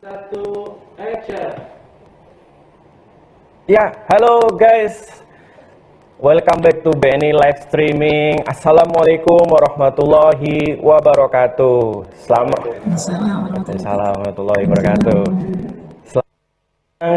Satu, action. Ya, halo guys. Welcome back to BNI live streaming. Assalamualaikum warahmatullahi wabarakatuh. Assalamualaikum warahmatullahi wabarakatuh.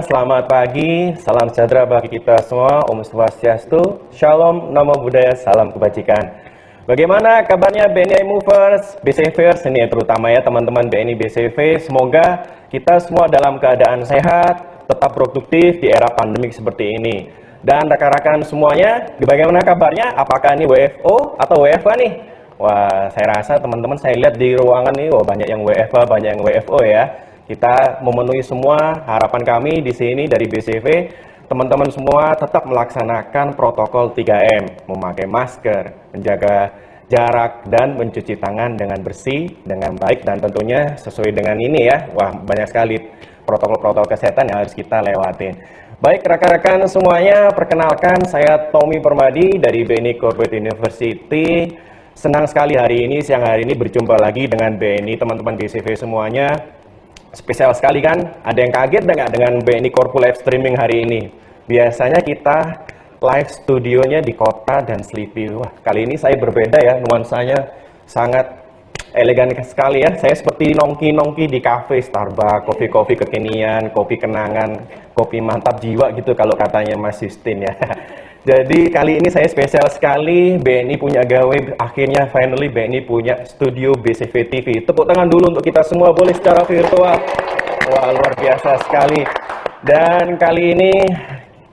Selamat pagi, salam sejahtera bagi kita semua. Om Swastiastu, Shalom, Namo Buddhaya, salam kebajikan. Bagaimana kabarnya BNI Movers, BCVers ini terutama ya teman-teman BNI BCV. Semoga kita semua dalam keadaan sehat, tetap produktif di era pandemik seperti ini. Dan rekan-rekan semuanya, bagaimana kabarnya? Apakah ini WFO atau WFH nih? Wah, saya rasa teman-teman saya lihat di ruangan nih, wah banyak yang WFH, banyak yang WFO ya. Kita memenuhi semua harapan kami di sini dari BCV. Teman-teman semua tetap melaksanakan protokol 3M, memakai masker, menjaga jarak, dan mencuci tangan dengan bersih, dengan baik, dan tentunya sesuai dengan ini ya. Wah, banyak sekali protokol-protokol kesehatan yang harus kita lewatin. Baik rekan-rekan semuanya, perkenalkan saya Tommy Permadi dari BNI Corporate University. Senang sekali hari ini, siang hari ini berjumpa lagi dengan BNI, teman-teman BCV semuanya. Spesial sekali kan? Ada yang kaget nggak dengan BNI Corpo live streaming hari ini? Biasanya kita live studionya di kota dan Sleepy. Wah, kali ini saya berbeda ya, nuansanya sangat elegan sekali ya. Saya seperti nongki-nongki di cafe Starbucks, kopi-kopi kekinian, kopi kenangan, kopi mantap jiwa gitu kalau katanya Mas Justin ya. Jadi kali ini saya spesial sekali, BNI punya gawe, akhirnya finally BNI punya studio BCV TV. Tepuk tangan dulu untuk kita semua, boleh secara virtual. Wah, luar biasa sekali. Dan kali ini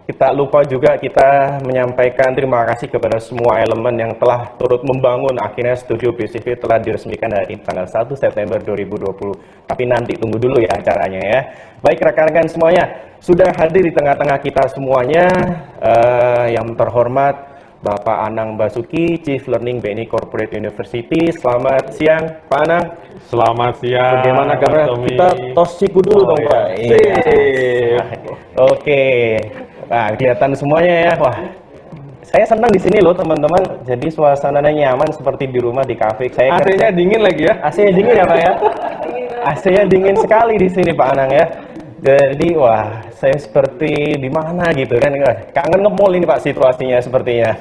kita lupa juga kita menyampaikan terima kasih kepada semua elemen yang telah turut membangun. Akhirnya studio BCV telah diresmikan hari tanggal 1 September 2020. Tapi nanti tunggu dulu ya acaranya ya. Baik rekan-rekan semuanya, sudah hadir di tengah-tengah kita semuanya yang terhormat Bapak Anang Basuki, Chief Learning BNI Corporate University. Selamat siang Pak Anang. Selamat siang. Bagaimana kabar? Kita tos siku dulu dong Pak. Iya. Oke. Nah, kelihatan semuanya ya. Wah, saya senang di sini loh teman-teman. Jadi suasananya nyaman seperti di rumah di kafe. AC-nya dingin lagi ya? AC-nya dingin ya Pak ya? AC-nya dingin sekali di sini Pak Anang ya. Jadi wah, saya seperti di mana gitu kan. Kangen nge-mall ini Pak situasinya sepertinya.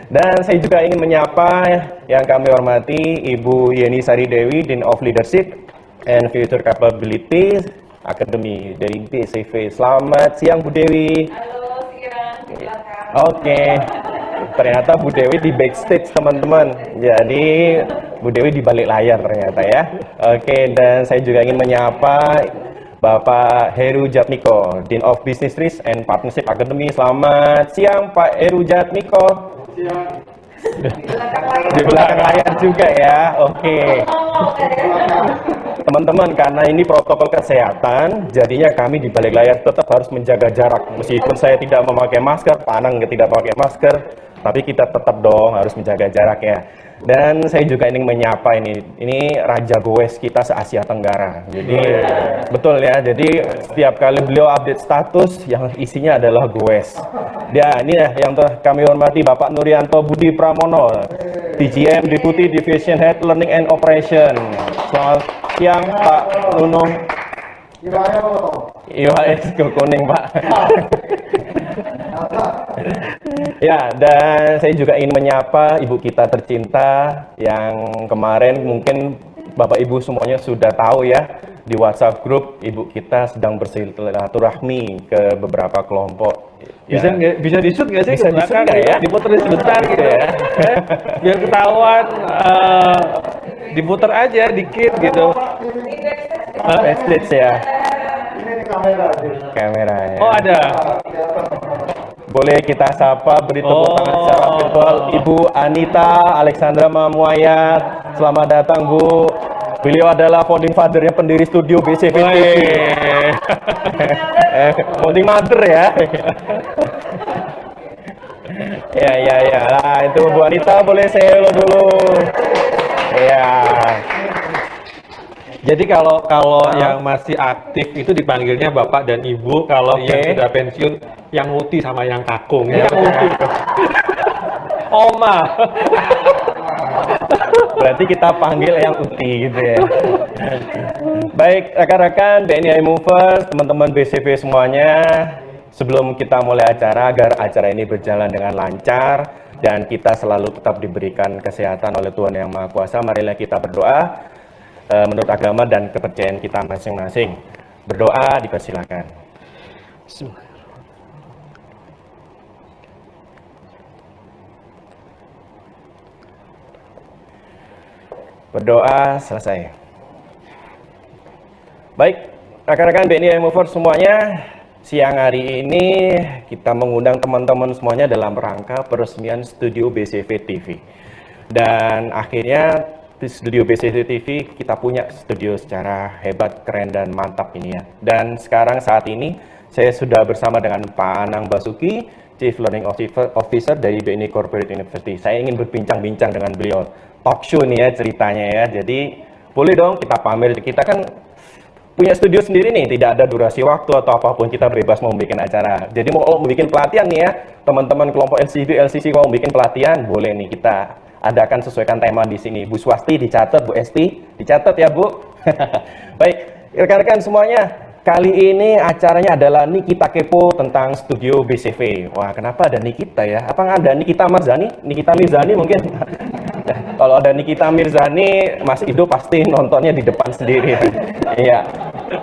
Dan saya juga ingin menyapa yang kami hormati Ibu Yeni Sari Dewi, Dean of Leadership and Future Capability Academy dari BCV. Selamat siang Bu Dewi. Halo siang, silakan. Oke, ternyata Bu Dewi di backstage teman-teman. Jadi Bu Dewi di balik layar ternyata ya. Oke, dan saya juga ingin menyapa Bapak Heru Jatmiko, Dean of Business Risk and Partnership Academy. Selamat siang Pak Heru Jatmiko. Siang. Di belakang layar juga ya. Oke. Teman-teman, karena ini protokol kesehatan, jadinya kami di balik layar tetap harus menjaga jarak. Meskipun saya tidak memakai masker, Pak Anang tidak pakai masker, tapi kita tetap dong harus menjaga jarak ya. Dan saya juga ingin menyapa ini Raja Goes kita se-Asia Tenggara. Jadi betul ya. Jadi setiap kali beliau update status yang isinya adalah Goes. Ya, ini ya yang kami hormati Bapak Nurianto Budi Pramono, DGM Deputy Division Head Learning and Operation. Selamat siang Pak Nunung. IWS kuning Pak. Ya, dan saya juga ingin menyapa ibu kita tercinta yang kemarin mungkin Bapak Ibu semuanya sudah tahu ya, di WhatsApp grup ibu kita sedang bersilaturahmi ke beberapa kelompok. Bisa bisa di-shoot nggak sih? Bisa di-shoot nggak ya? Diputerin sebentar gitu ya. Biar ketahuan, diputer aja dikit gitu. Backstage ya. Kamera ya. Oh ada. Boleh kita sapa, beri tepuk tangan secara virtual Ibu Anita Alexandra Mamuayat. Selamat datang Bu. Beliau adalah founding father-nya pendiri studio BCV TV. Founding mother ya. Ya. Nah, itu Bu Anita boleh saya hello dulu. Ya. Jadi kalau yang masih aktif itu dipanggilnya Bapak dan Ibu, kalau yang sudah pensiun yang muti sama yang kakung ya. Yang muti. Oma. Berarti kita panggil yang uti gitu ya. Baik, rekan-rekan BNI Movers, teman-teman BCV semuanya, sebelum kita mulai acara, agar acara ini berjalan dengan lancar dan kita selalu tetap diberikan kesehatan oleh Tuhan Yang Maha Kuasa, marilah kita berdoa menurut agama dan kepercayaan kita masing-masing. Berdoa dipersilakan. Berdoa selesai. Baik, rekan-rekan BNI Movers semuanya, siang hari ini kita mengundang teman-teman semuanya dalam rangka peresmian Studio BCV TV. Dan akhirnya di Studio BCV TV kita punya studio secara hebat, keren, dan mantap ini ya. Dan sekarang saat ini saya sudah bersama dengan Pak Anang Basuki, Chief Learning Officer dari BNI Corporate University. Saya ingin berbincang-bincang dengan beliau. Talk show nih ya ceritanya ya. Jadi boleh dong kita pamer, kita kan punya studio sendiri nih, tidak ada durasi waktu atau apapun, kita bebas mau bikin acara. Jadi mau bikin pelatihan nih ya, teman-teman kelompok LCB, LCC mau bikin pelatihan, boleh nih kita adakan sesuaikan tema di sini. Bu Swasti dicatat, Bu Esti dicatat ya Bu. Baik, rekan-rekan semuanya, kali ini acaranya adalah Nikita Kepo tentang Studio BCV. Wah, kenapa ada Nikita ya? Apa ada Nikita Mirzani? Nikita Mirzani mungkin? Kalau ada Nikita Mirzani, Mas Ido pasti nontonnya di depan sendiri. Iya.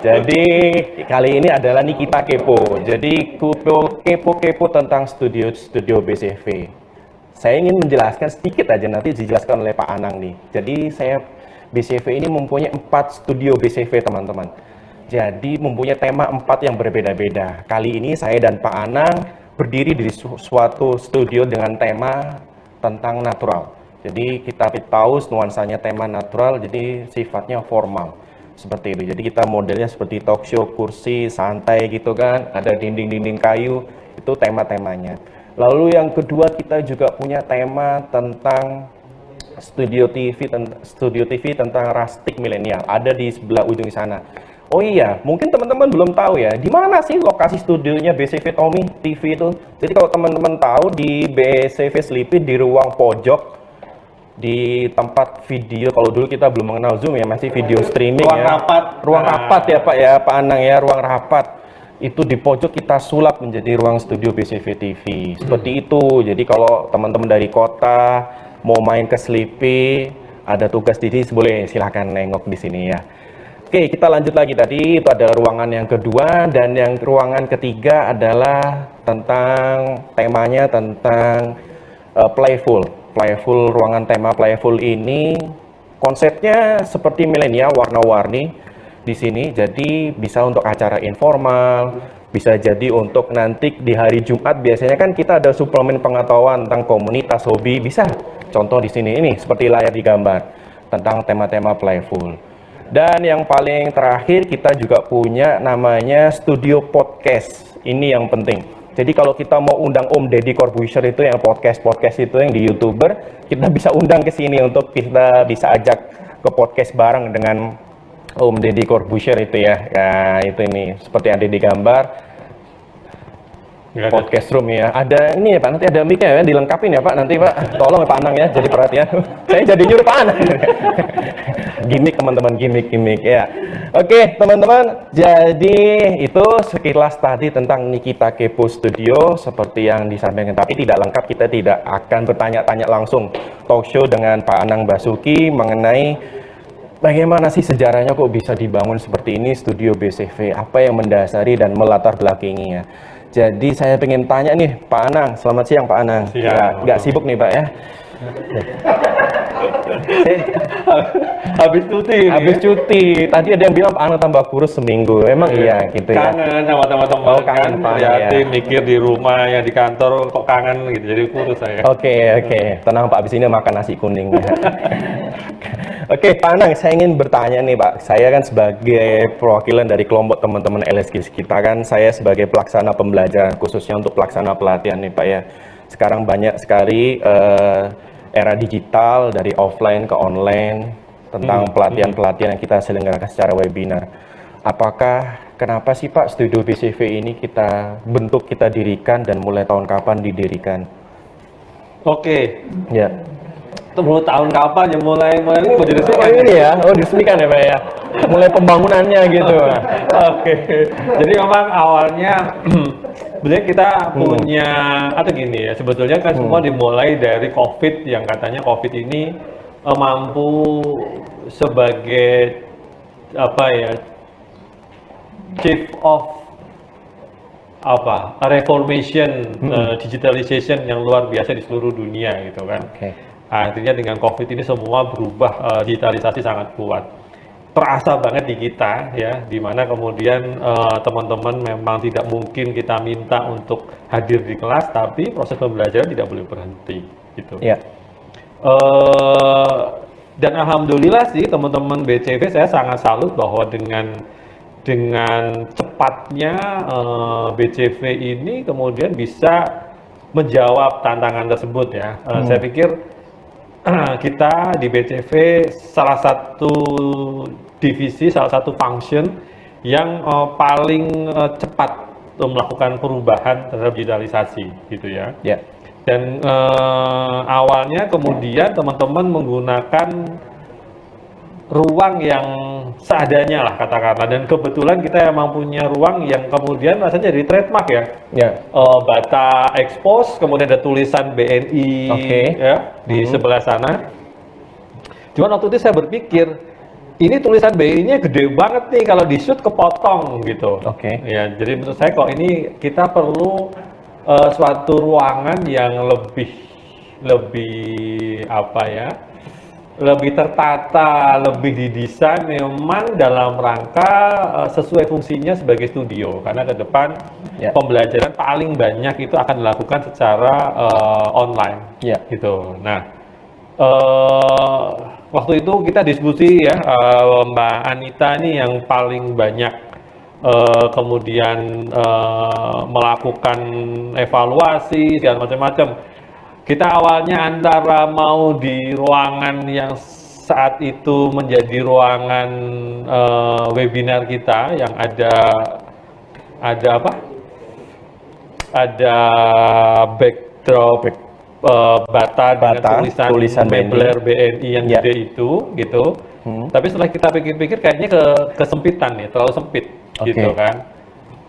Jadi kali ini adalah Nikita Kepo. Jadi kepo tentang studio BCV. Saya ingin menjelaskan sedikit aja, nanti dijelaskan oleh Pak Anang nih. Jadi BCV ini mempunyai 4 studio BCV teman-teman. Jadi mempunyai tema 4 yang berbeda-beda. Kali ini saya dan Pak Anang berdiri di suatu studio dengan tema tentang natural. Jadi kita tahu nuansanya tema natural, jadi sifatnya formal. Seperti itu. Jadi kita modelnya seperti talk show, kursi, santai gitu kan. Ada dinding-dinding kayu, itu tema-temanya. Lalu yang kedua kita juga punya tema tentang studio TV tentang rustic milenial. Ada di sebelah ujung sana. Oh iya, mungkin teman-teman belum tahu ya, di mana sih lokasi studionya BCV Tommy TV itu? Jadi kalau teman-teman tahu di BCV Sleepy di ruang pojok, di tempat video, kalau dulu kita belum mengenal Zoom ya, masih video streaming ruang ya. Rapat. Ruang rapat ya Pak ya, Pak Anang ya, ruang rapat. Itu di pojok kita sulap menjadi ruang studio BCV TV. Seperti itu. Jadi kalau teman-teman dari kota mau main ke Sleepy, ada tugas di sini, boleh silahkan nengok di sini ya. Oke, kita lanjut lagi. Tadi itu adalah ruangan yang kedua, dan yang ruangan ketiga adalah tentang temanya tentang playful. Ruangan tema playful ini konsepnya seperti milenial, warna-warni di sini. Jadi bisa untuk acara informal, bisa jadi untuk nanti di hari Jumat biasanya kan kita ada suplemen pengetahuan tentang komunitas hobi, bisa contoh di sini ini seperti layar digambar tentang tema-tema playful. Dan yang paling terakhir kita juga punya namanya studio podcast. Ini yang penting. Jadi kalau kita mau undang Om Deddy Corbuzier itu yang podcast itu yang di YouTuber, kita bisa undang ke sini untuk kita bisa ajak ke podcast bareng dengan Om Deddy Corbuzier itu ya. Nah, itu ini seperti yang ada di gambar. Podcast room ya. Ada ini ya Pak, nanti ada mic-nya ya, dilengkapin ya Pak nanti Pak. Tolong ya Pak Anang ya, jadi perhatian. Saya jadi nyuruh Pak Anang. Gimik teman-teman, gimik ya. Oke teman-teman, jadi itu sekilas tadi tentang Nikita Kepo Studio seperti yang disampaikan. Tapi tidak lengkap, kita tidak akan bertanya-tanya langsung. Talk show dengan Pak Anang Basuki mengenai bagaimana sih sejarahnya kok bisa dibangun seperti ini Studio BCV, apa yang mendasari dan melatar belakanginya. Jadi saya pengen tanya nih Pak Anang, selamat siang Pak Anang. Ya, nggak sibuk nih Pak ya? Habis cuti. Habis cuti. Tadi ada yang bilang Pak Anang tambah kurus seminggu. Emang iya gitu ya? Kangen sama teman-teman. Oh, kangen Pak ya. Mikir di rumah, ya di kantor kok kangen gitu. Jadi kurus saya. Oke. Tenang Pak, abis ini makan nasi kuning. Oke, Pak Anang, saya ingin bertanya nih Pak. Saya kan sebagai perwakilan dari kelompok teman-teman LSG kita kan, saya sebagai pelaksana pembelajaran khususnya untuk pelaksana pelatihan nih Pak ya. Sekarang banyak sekali era digital dari offline ke online tentang pelatihan-pelatihan yang kita selenggarakan secara webinar. Apakah kenapa sih Pak Studio BCV ini kita dirikan dan mulai tahun kapan didirikan? Oke. Ya. 10 tahun kapan ya mulai ini mau Oh diresmikan. ini ya, oh diresmikan ya Pak ya. Mulai pembangunannya gitu. Oke. Jadi memang awalnya sebenarnya kita punya atau gini ya, sebetulnya kan semua dimulai dari COVID yang katanya COVID ini mampu sebagai apa ya, chief of apa reformation, digitalization yang luar biasa di seluruh dunia gitu kan. Oke. Artinya dengan COVID ini semua berubah, digitalisasi sangat kuat. Terasa banget di kita ya, dimana kemudian teman-teman memang tidak mungkin kita minta untuk hadir di kelas, tapi proses pembelajaran tidak boleh berhenti gitu. Ya. Dan alhamdulillah sih teman-teman BCV saya sangat salut bahwa dengan cepatnya BCV ini kemudian bisa menjawab tantangan tersebut ya. Saya pikir kita di BCV salah satu divisi, salah satu function yang paling cepat melakukan perubahan terhadap digitalisasi gitu ya. Ya. Dan awalnya kemudian teman-teman menggunakan ruang yang seadanya lah katakanlah, dan kebetulan kita emang punya ruang yang kemudian rasanya jadi trademark ya. Ya. Bata expose, kemudian ada tulisan BNI ya di sebelah sana. Cuman waktu itu saya berpikir ini tulisan BNI-nya gede banget nih, kalau di shoot kepotong gitu. Oke. Ya, jadi menurut saya kok ini kita perlu suatu ruangan yang lebih apa ya, lebih tertata, lebih didesain memang dalam rangka sesuai fungsinya sebagai studio, karena ke depan pembelajaran paling banyak itu akan dilakukan secara online gitu. Nah, waktu itu kita diskusi ya, Mbak Anita nih yang paling banyak kemudian melakukan evaluasi dan macam-macam. Kita awalnya antara mau di ruangan yang saat itu menjadi ruangan webinar kita yang ada apa? Ada backdrop bata dengan tulisan Mebler BNI yang gede itu gitu. Tapi setelah kita pikir-pikir kayaknya kesempitan nih, terlalu sempit gitu kan.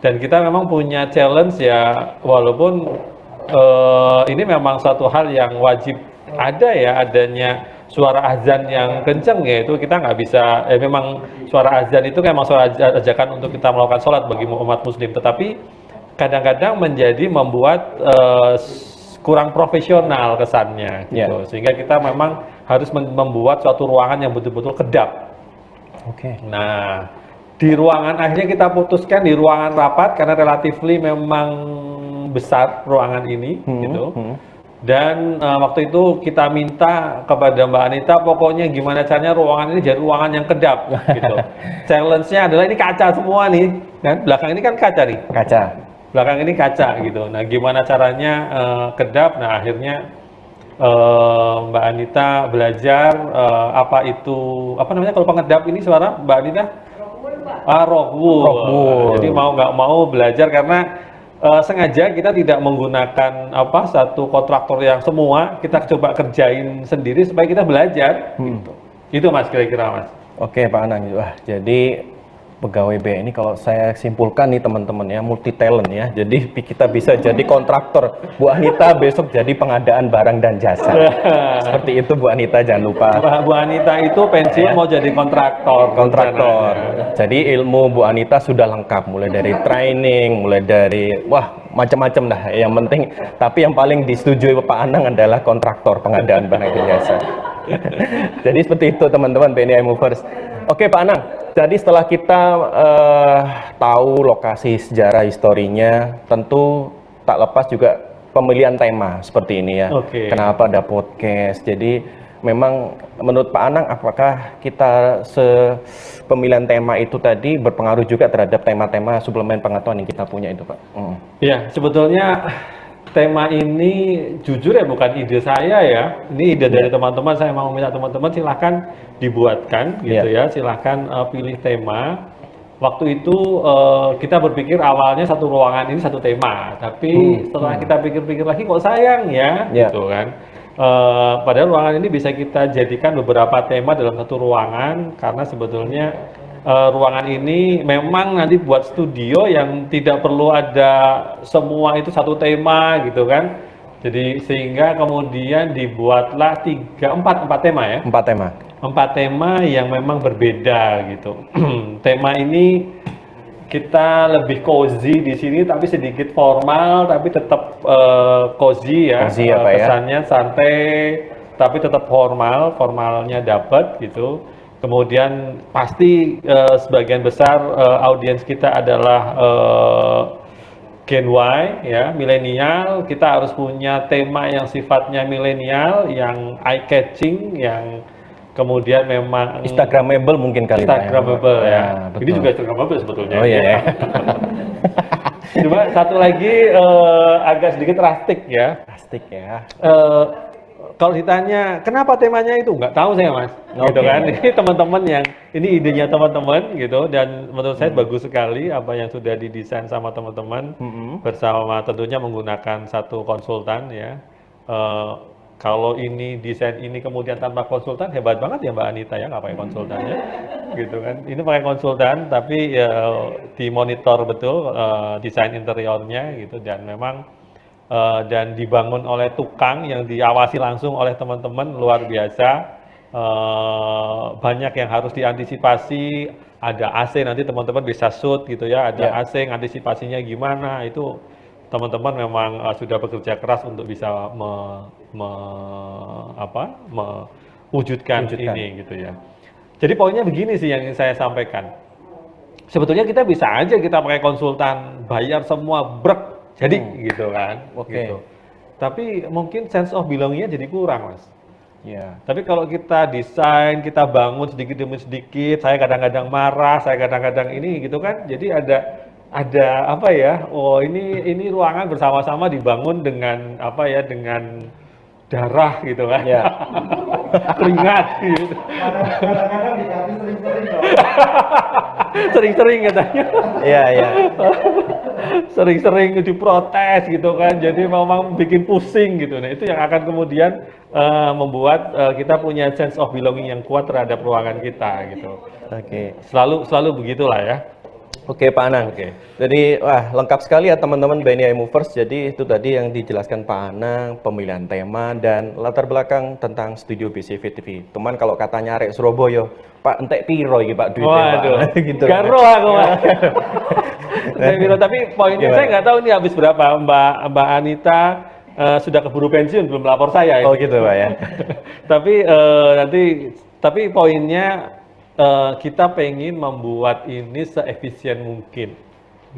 Dan kita memang punya challenge ya, walaupun ini memang suatu hal yang wajib ada ya, adanya suara azan yang kenceng ya, itu kita nggak bisa, memang suara azan itu memang suara ajakan untuk kita melakukan sholat bagi umat muslim, tetapi kadang-kadang membuat kurang profesional kesannya gitu. Sehingga kita memang harus membuat suatu ruangan yang betul-betul kedap. Nah, di ruangan akhirnya kita putuskan di ruangan rapat karena relatifly memang besar ruangan ini gitu. Dan waktu itu kita minta kepada Mbak Anita, pokoknya gimana caranya ruangan ini jadi ruangan yang kedap gitu. Challenge-nya adalah ini kaca semua nih, kan? Belakang ini kan kaca nih. Belakang ini kaca gitu. Nah, gimana caranya kedap? Nah, akhirnya Mbak Anita belajar apa namanya kalau pengedap ini suara Mbak Anita? Rockwool. Jadi mau nggak mau belajar karena sengaja kita tidak menggunakan satu kontraktor yang semua, kita coba kerjain sendiri supaya kita belajar. Gitu. Itu Mas kira-kira Mas. Oke Pak Anang, wah jadi pegawai BNI kalau saya simpulkan nih teman-teman ya, multi talent ya. Jadi kita bisa jadi kontraktor. Bu Anita besok jadi pengadaan barang dan jasa. Seperti itu Bu Anita, jangan lupa. Bu Anita itu pensiun mau jadi kontraktor. Jadi ilmu Bu Anita sudah lengkap, mulai dari training, mulai dari macam-macam dah. Yang penting, tapi yang paling disetujui Pak Anang adalah kontraktor pengadaan barang dan jasa. Jadi seperti itu teman-teman BNI Movers. Oke Pak Anang, jadi setelah kita tahu lokasi sejarah historinya, tentu tak lepas juga pemilihan tema seperti ini ya. Kenapa ada podcast? Jadi memang menurut Pak Anang, apakah kita pemilihan tema itu tadi berpengaruh juga terhadap tema-tema suplemen pengetahuan yang kita punya itu Pak? Ya, sebetulnya tema ini jujur ya bukan ide saya ya, ini ide dari teman-teman. Saya mau minta teman-teman silahkan dibuatkan gitu ya, silahkan pilih tema. Waktu itu kita berpikir awalnya satu ruangan ini satu tema, tapi setelah kita pikir-pikir lagi kok sayang ya gitu kan. Padahal ruangan ini bisa kita jadikan beberapa tema dalam satu ruangan, karena sebetulnya ruangan ini memang nanti buat studio yang tidak perlu ada semua itu satu tema gitu kan. Jadi sehingga kemudian dibuatlah empat tema ya. 4 tema. 4 tema yang memang berbeda gitu. Tema ini kita lebih cozy di sini, tapi sedikit formal, tapi tetap cozy ya. Cozy ya, Pak, ya? Kesannya santai, tapi tetap formal, formalnya dapat gitu. Kemudian pasti sebagian besar audiens kita adalah Gen Y ya, milenial. Kita harus punya tema yang sifatnya milenial, yang eye catching, yang kemudian memang Instagramable mungkin kali, Pak, ya? Instagramable ya. betul. Ini juga Instagramable sebetulnya. Oh iya ya. Cuma satu lagi agak sedikit rustic ya. Plastik ya. Kalau ditanya kenapa temanya itu, nggak tahu saya Mas, gitu Oke. kan. Ini teman-teman yang ini idenya teman-teman gitu, dan menurut saya bagus sekali apa yang sudah didesain sama teman-teman bersama tentunya menggunakan satu konsultan ya. Kalau ini desain ini kemudian tanpa konsultan, hebat banget ya Mbak Anita ya, nggak pakai konsultannya, gitu kan. Ini pakai konsultan tapi ya, dimonitor betul desain interiornya gitu, dan memang dan dibangun oleh tukang yang diawasi langsung oleh teman-teman, luar biasa. Banyak yang harus diantisipasi. Ada AC, nanti teman-teman bisa shoot gitu ya, ada AC, antisipasinya gimana, itu teman-teman memang sudah bekerja keras untuk bisa mewujudkan ini gitu ya. Jadi poinnya begini sih yang ingin saya sampaikan. Sebetulnya kita bisa aja kita pakai konsultan, bayar semua brek jadi gitu kan. Oke. Gitu. Tapi mungkin sense of belongingnya jadi kurang Mas. Ya. Tapi kalau kita desain, kita bangun sedikit demi sedikit, saya kadang-kadang marah, saya kadang-kadang ini gitu kan. Jadi ada apa ya? Oh, ini ruangan bersama-sama dibangun dengan apa ya? Dengan darah gitu kan. Ya. Keringat gitu. Kadang-kadang dikasih sering-sering loh. Sering-sering katanya. Iya, iya. Sering-sering diprotes gitu kan, jadi memang bikin pusing gitu. Nah itu yang akan kemudian membuat kita punya sense of belonging yang kuat terhadap ruangan kita gitu. Oke. Selalu begitulah ya. Oke, Pak Anang. Oke. Jadi, wah, lengkap sekali ya teman-teman BNI Movers. Jadi itu tadi yang dijelaskan Pak Anang, pemilihan tema dan latar belakang tentang studio BCV TV. Teman kalau katanya arek Surabaya, Pak entek piro iki Pak duitnya, Waduh, Pak? Gitu. gak roh aku Mas. Tapi poinnya Gimana? saya nggak tahu nih habis berapa. Mbak Anita sudah keburu pensiun, belum lapor saya. Oh ini. gitu, Pak ya. Tapi poinnya kita pengen membuat ini seefisien mungkin,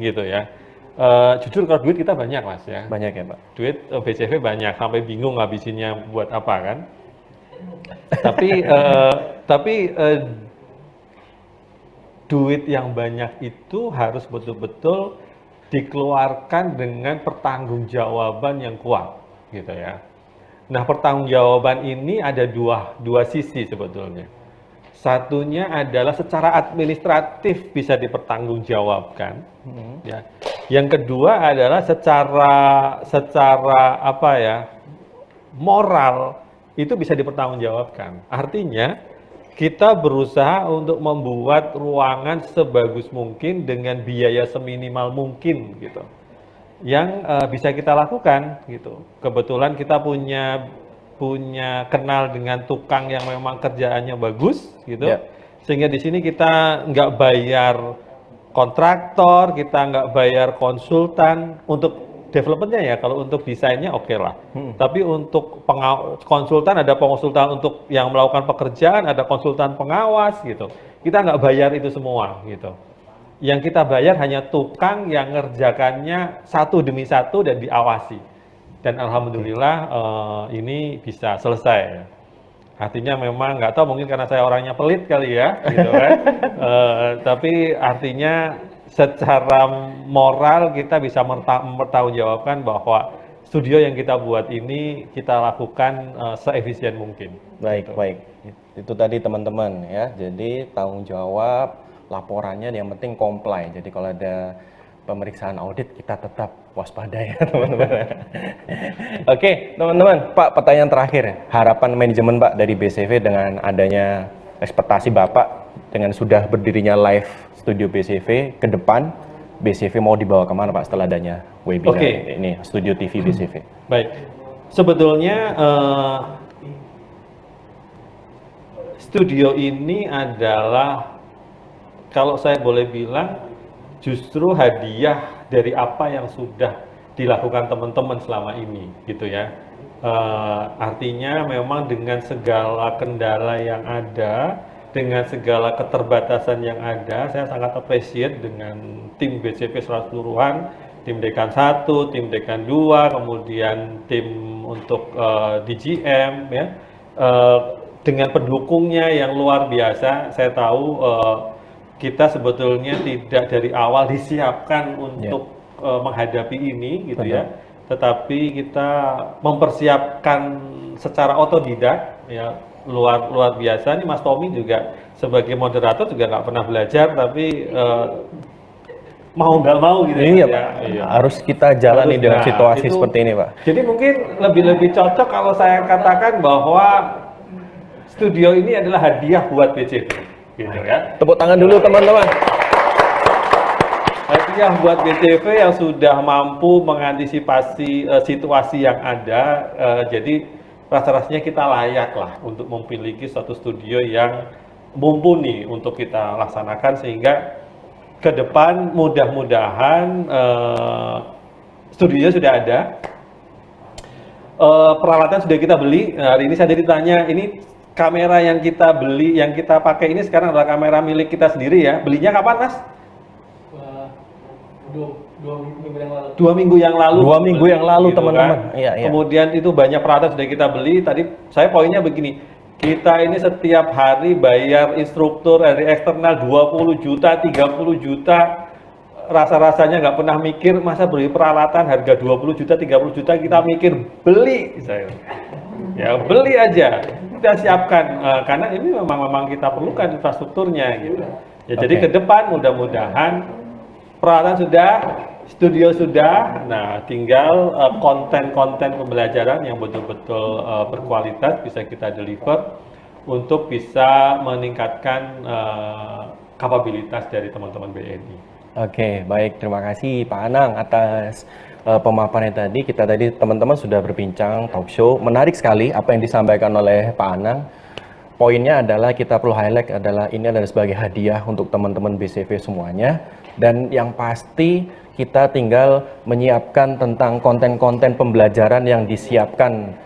gitu ya. Jujur kalau duit kita banyak Mas ya. Banyak ya, Pak. Duit BCV banyak, sampai bingung ngabisinnya buat apa kan. Tapi duit yang banyak itu harus betul-betul dikeluarkan dengan pertanggungjawaban yang kuat, gitu ya. Nah, pertanggungjawaban ini ada dua sisi sebetulnya. Satunya adalah secara administratif bisa dipertanggungjawabkan, ya. Yang kedua adalah secara apa ya, moral itu bisa dipertanggungjawabkan. Artinya kita berusaha untuk membuat ruangan sebagus mungkin dengan biaya seminimal mungkin gitu. Yang bisa kita lakukan gitu. Kebetulan kita punya kenal dengan tukang yang memang kerjaannya bagus gitu. Ya. Sehingga di sini kita nggak bayar kontraktor, kita nggak bayar konsultan untuk developmentnya ya. Kalau untuk desainnya oke lah. Tapi untuk konsultan, ada konsultan untuk yang melakukan pekerjaan, ada konsultan pengawas gitu. Kita nggak bayar itu semua gitu. Yang kita bayar hanya tukang yang ngerjakannya satu demi satu dan diawasi. Dan alhamdulillah ini bisa selesai. Artinya memang nggak tahu, mungkin karena saya orangnya pelit kali ya, gitu kan. Tapi artinya secara moral kita bisa mempertanggungjawabkan bahwa studio yang kita buat ini kita lakukan seefisien mungkin. Baik, Gitu. baik. Itu tadi teman-teman ya. Jadi tanggung jawab, laporannya yang penting comply. Jadi kalau ada pemeriksaan audit kita tetap waspada ya teman-teman. Oke teman-teman, Pak, pertanyaan terakhir, harapan manajemen Pak dari BCV dengan adanya ekspektasi Bapak dengan sudah berdirinya live studio BCV ke depan, BCV mau dibawa kemana Pak setelah adanya webinar ini studio TV BCV? Baik, sebetulnya studio ini adalah, kalau saya boleh bilang, justru hadiah dari apa yang sudah dilakukan teman-teman selama ini, gitu ya. Artinya memang dengan segala kendala yang ada, dengan segala keterbatasan yang ada, saya sangat appreciate dengan tim BCV secara keseluruhan, tim Dekan 1, tim Dekan 2, kemudian tim untuk DGM, ya, dengan pendukungnya yang luar biasa. Saya tahu kita sebetulnya tidak dari awal disiapkan untuk menghadapi ini, gitu ya. Tetapi kita mempersiapkan secara otodidak, ya, luar biasa. Ini Mas Tommy juga sebagai moderator juga nggak pernah belajar, tapi mau nggak mau gitu. Iya, Pak. Iya. Harus kita jalani dengan situasi seperti ini, Pak. Jadi mungkin lebih cocok kalau saya katakan bahwa studio ini adalah hadiah buat BCV. Gitu ya. Tepuk tangan dulu teman-teman. Hadiah buat BCV yang sudah mampu mengantisipasi situasi yang ada. Jadi rasa-rasanya kita layak lah untuk memiliki suatu studio yang mumpuni untuk kita laksanakan, sehingga ke depan mudah-mudahan studionya sudah ada, peralatan sudah kita beli. Hari ini saya ditanya, ini kamera yang kita beli, yang kita pakai ini sekarang adalah kamera milik kita sendiri ya. Belinya kapan, Mas? 2 minggu yang lalu. 2 minggu yang lalu, gitu teman-teman. Kan? Iya. Kemudian itu banyak peralatan sudah kita beli. Tadi saya poinnya begini, kita ini setiap hari bayar instruktur dari eksternal 20 juta, 30 juta. Rasa-rasanya nggak pernah mikir, masa beli peralatan harga 20 juta, 30 juta, kita mikir beli. Ya beli aja, kita siapkan, karena ini memang kita perlukan infrastrukturnya gitu. Ya, jadi ke depan mudah-mudahan peralatan sudah, studio sudah, nah tinggal konten-konten pembelajaran yang betul-betul berkualitas bisa kita deliver untuk bisa meningkatkan kapabilitas dari teman-teman BNI. Oke, baik, terima kasih Pak Anang atas pemaparannya tadi. Kita tadi teman-teman sudah berbincang talk show, menarik sekali apa yang disampaikan oleh Pak Anang. Poinnya adalah kita perlu highlight adalah ini adalah sebagai hadiah untuk teman-teman BCV semuanya, dan yang pasti kita tinggal menyiapkan tentang konten-konten pembelajaran yang disiapkan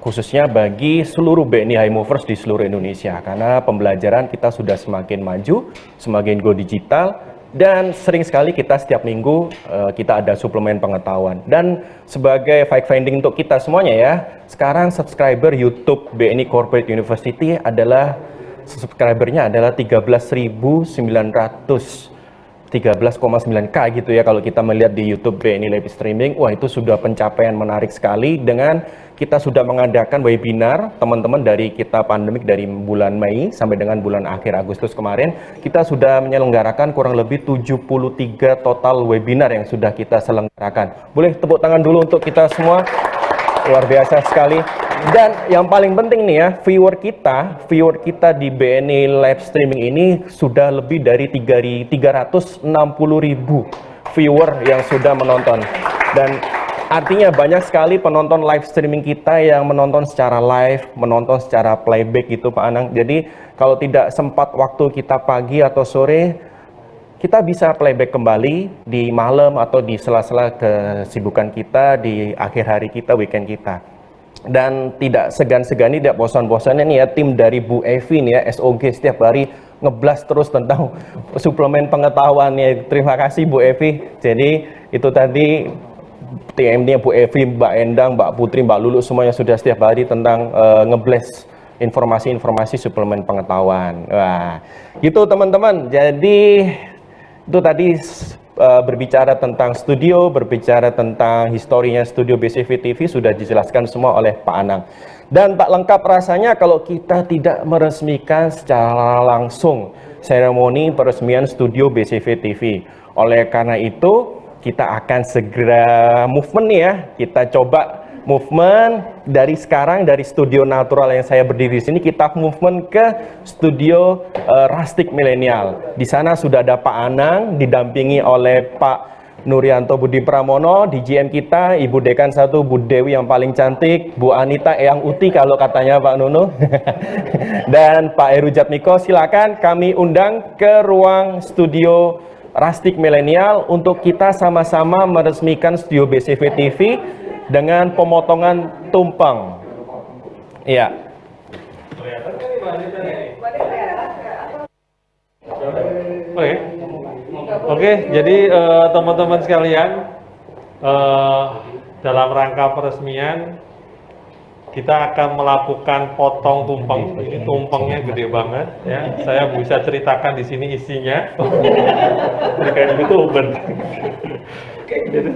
khususnya bagi seluruh BNI High Movers di seluruh Indonesia, karena pembelajaran kita sudah semakin maju, semakin go digital. Dan sering sekali kita setiap minggu kita ada suplemen pengetahuan. Dan sebagai fact finding untuk kita semuanya ya, sekarang subscriber YouTube BNI Corporate University adalah subscribernya adalah 13.900. 13,9K gitu ya kalau kita melihat di YouTube BNI Live Streaming. Wah, itu sudah pencapaian menarik sekali. Dengan kita sudah mengadakan webinar teman-teman dari kita pandemik dari bulan Mei sampai dengan bulan akhir Agustus kemarin, kita sudah menyelenggarakan kurang lebih 73 total webinar yang sudah kita selenggarakan. Boleh tepuk tangan dulu untuk kita semua, luar biasa sekali. Dan yang paling penting nih ya, viewer kita di BNI Live Streaming ini sudah lebih dari 360.000 viewer yang sudah menonton. Dan artinya banyak sekali penonton live streaming kita yang menonton secara live, menonton secara playback gitu Pak Anang. Jadi kalau tidak sempat waktu kita pagi atau sore, kita bisa playback kembali di malam atau di sela-sela kesibukan kita di akhir hari kita, weekend kita. Dan tidak segan-segan, tidak bosan-bosannya nih ya tim dari Bu Evi nih ya, SOG setiap hari ngeblas terus tentang suplemen pengetahuan ya. Terima kasih Bu Evi. Jadi itu tadi TMD Bu Evi, Mbak Endang, Mbak Putri, Mbak Lulu semuanya sudah setiap hari tentang ngeblast informasi-informasi suplemen pengetahuan. Wah, gitu teman-teman. Jadi itu tadi berbicara tentang studio, berbicara tentang historinya studio BCV TV sudah dijelaskan semua oleh Pak Anang. Dan tak lengkap rasanya kalau kita tidak meresmikan secara langsung seremoni peresmian studio BCV TV. Oleh karena itu, kita akan segera movement nih ya. Kita coba movement dari sekarang, dari studio natural yang saya berdiri di sini, kita movement ke studio Rustic Milenial. Di sana sudah ada Pak Anang didampingi oleh Pak Nuryanto Budi Pramono, di GM kita, Ibu Dekan 1, Bu Dewi yang paling cantik, Bu Anita Eyang Uti kalau katanya Pak Nuno, dan Pak Heru Jatmiko. Silakan kami undang ke ruang studio Rustic Milenial untuk kita sama-sama meresmikan studio BCV TV dengan pemotongan tumpeng. Iya. Oke, jadi teman-teman sekalian, dalam rangka peresmian kita akan melakukan potong tumpeng. Ini tumpengnya gede banget, ya. Saya bisa ceritakan di sini isinya. Ini kayak YouTuber. Jadi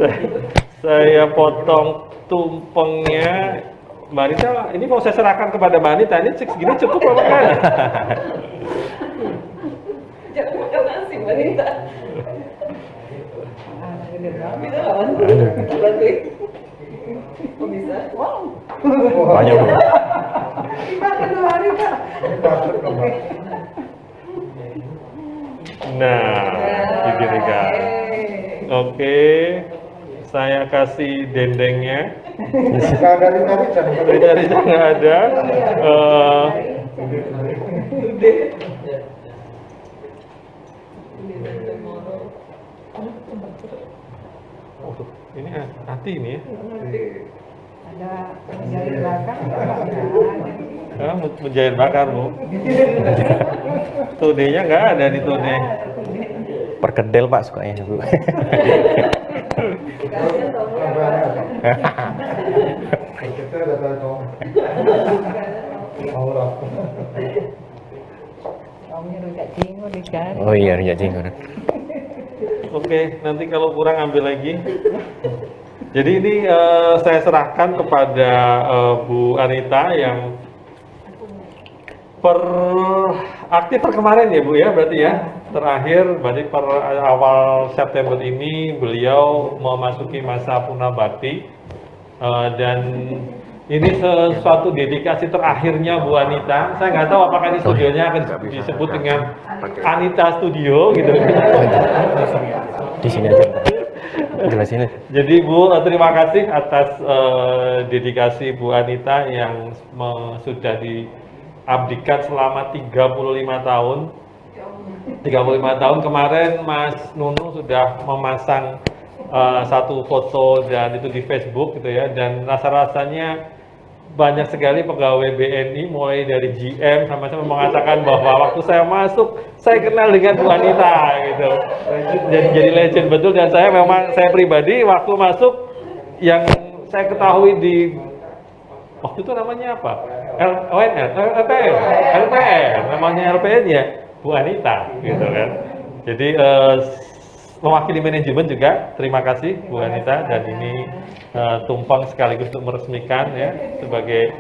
saya potong tumpengnya. Mbak Anita, ini mau saya serahkan kepada Mbak Anita. Ini segini cukup apa kan? Jangan makan nasi, wanita. Bisa nggak, Mas? Bantuin. Kok bisa? Wow. Banyak Bu. Dimakan 2 hari, Pak. Nah, begini guys. Oke, saya kasih dendengnya. Dari nggak ada. Oh, tuh, ini hati ini ya. Ada menjahit belakang. Menjahit bakar Bu. Tudenya nggak ada di tude. Perkedel Pak sukanya Bu. Oh iya, rujak cingur. Oke, nanti kalau kurang ambil lagi. Jadi ini saya serahkan kepada Bu Anita yang aktif per kemarin ya Bu ya, berarti ya. Terakhir berarti per awal September ini beliau memasuki masa punabakti, dan ini sesuatu dedikasi terakhirnya Bu Anita. Saya nggak tahu apakah ini studionya akan disebut dengan Anita Studio gitu. Di sini aja. Jelasin. Jadi Bu, terima kasih atas dedikasi Bu Anita yang sudah diabdikan selama 35 tahun. 35 tahun kemarin Mas Nunu sudah memasang satu foto dan itu di Facebook gitu ya, dan rasa-rasanya banyak sekali pegawai BNI mulai dari GM sama-sama mengatakan bahwa waktu saya masuk saya kenal dengan Bu Anita gitu. Jadi legend betul, dan saya pribadi waktu masuk yang saya ketahui di waktu itu namanya apa? LPN namanya LPN ya Bu Anita gitu kan. Jadi mewakili manajemen juga terima kasih Bu Anita, dan ini tumpeng sekaligus untuk meresmikan ya sebagai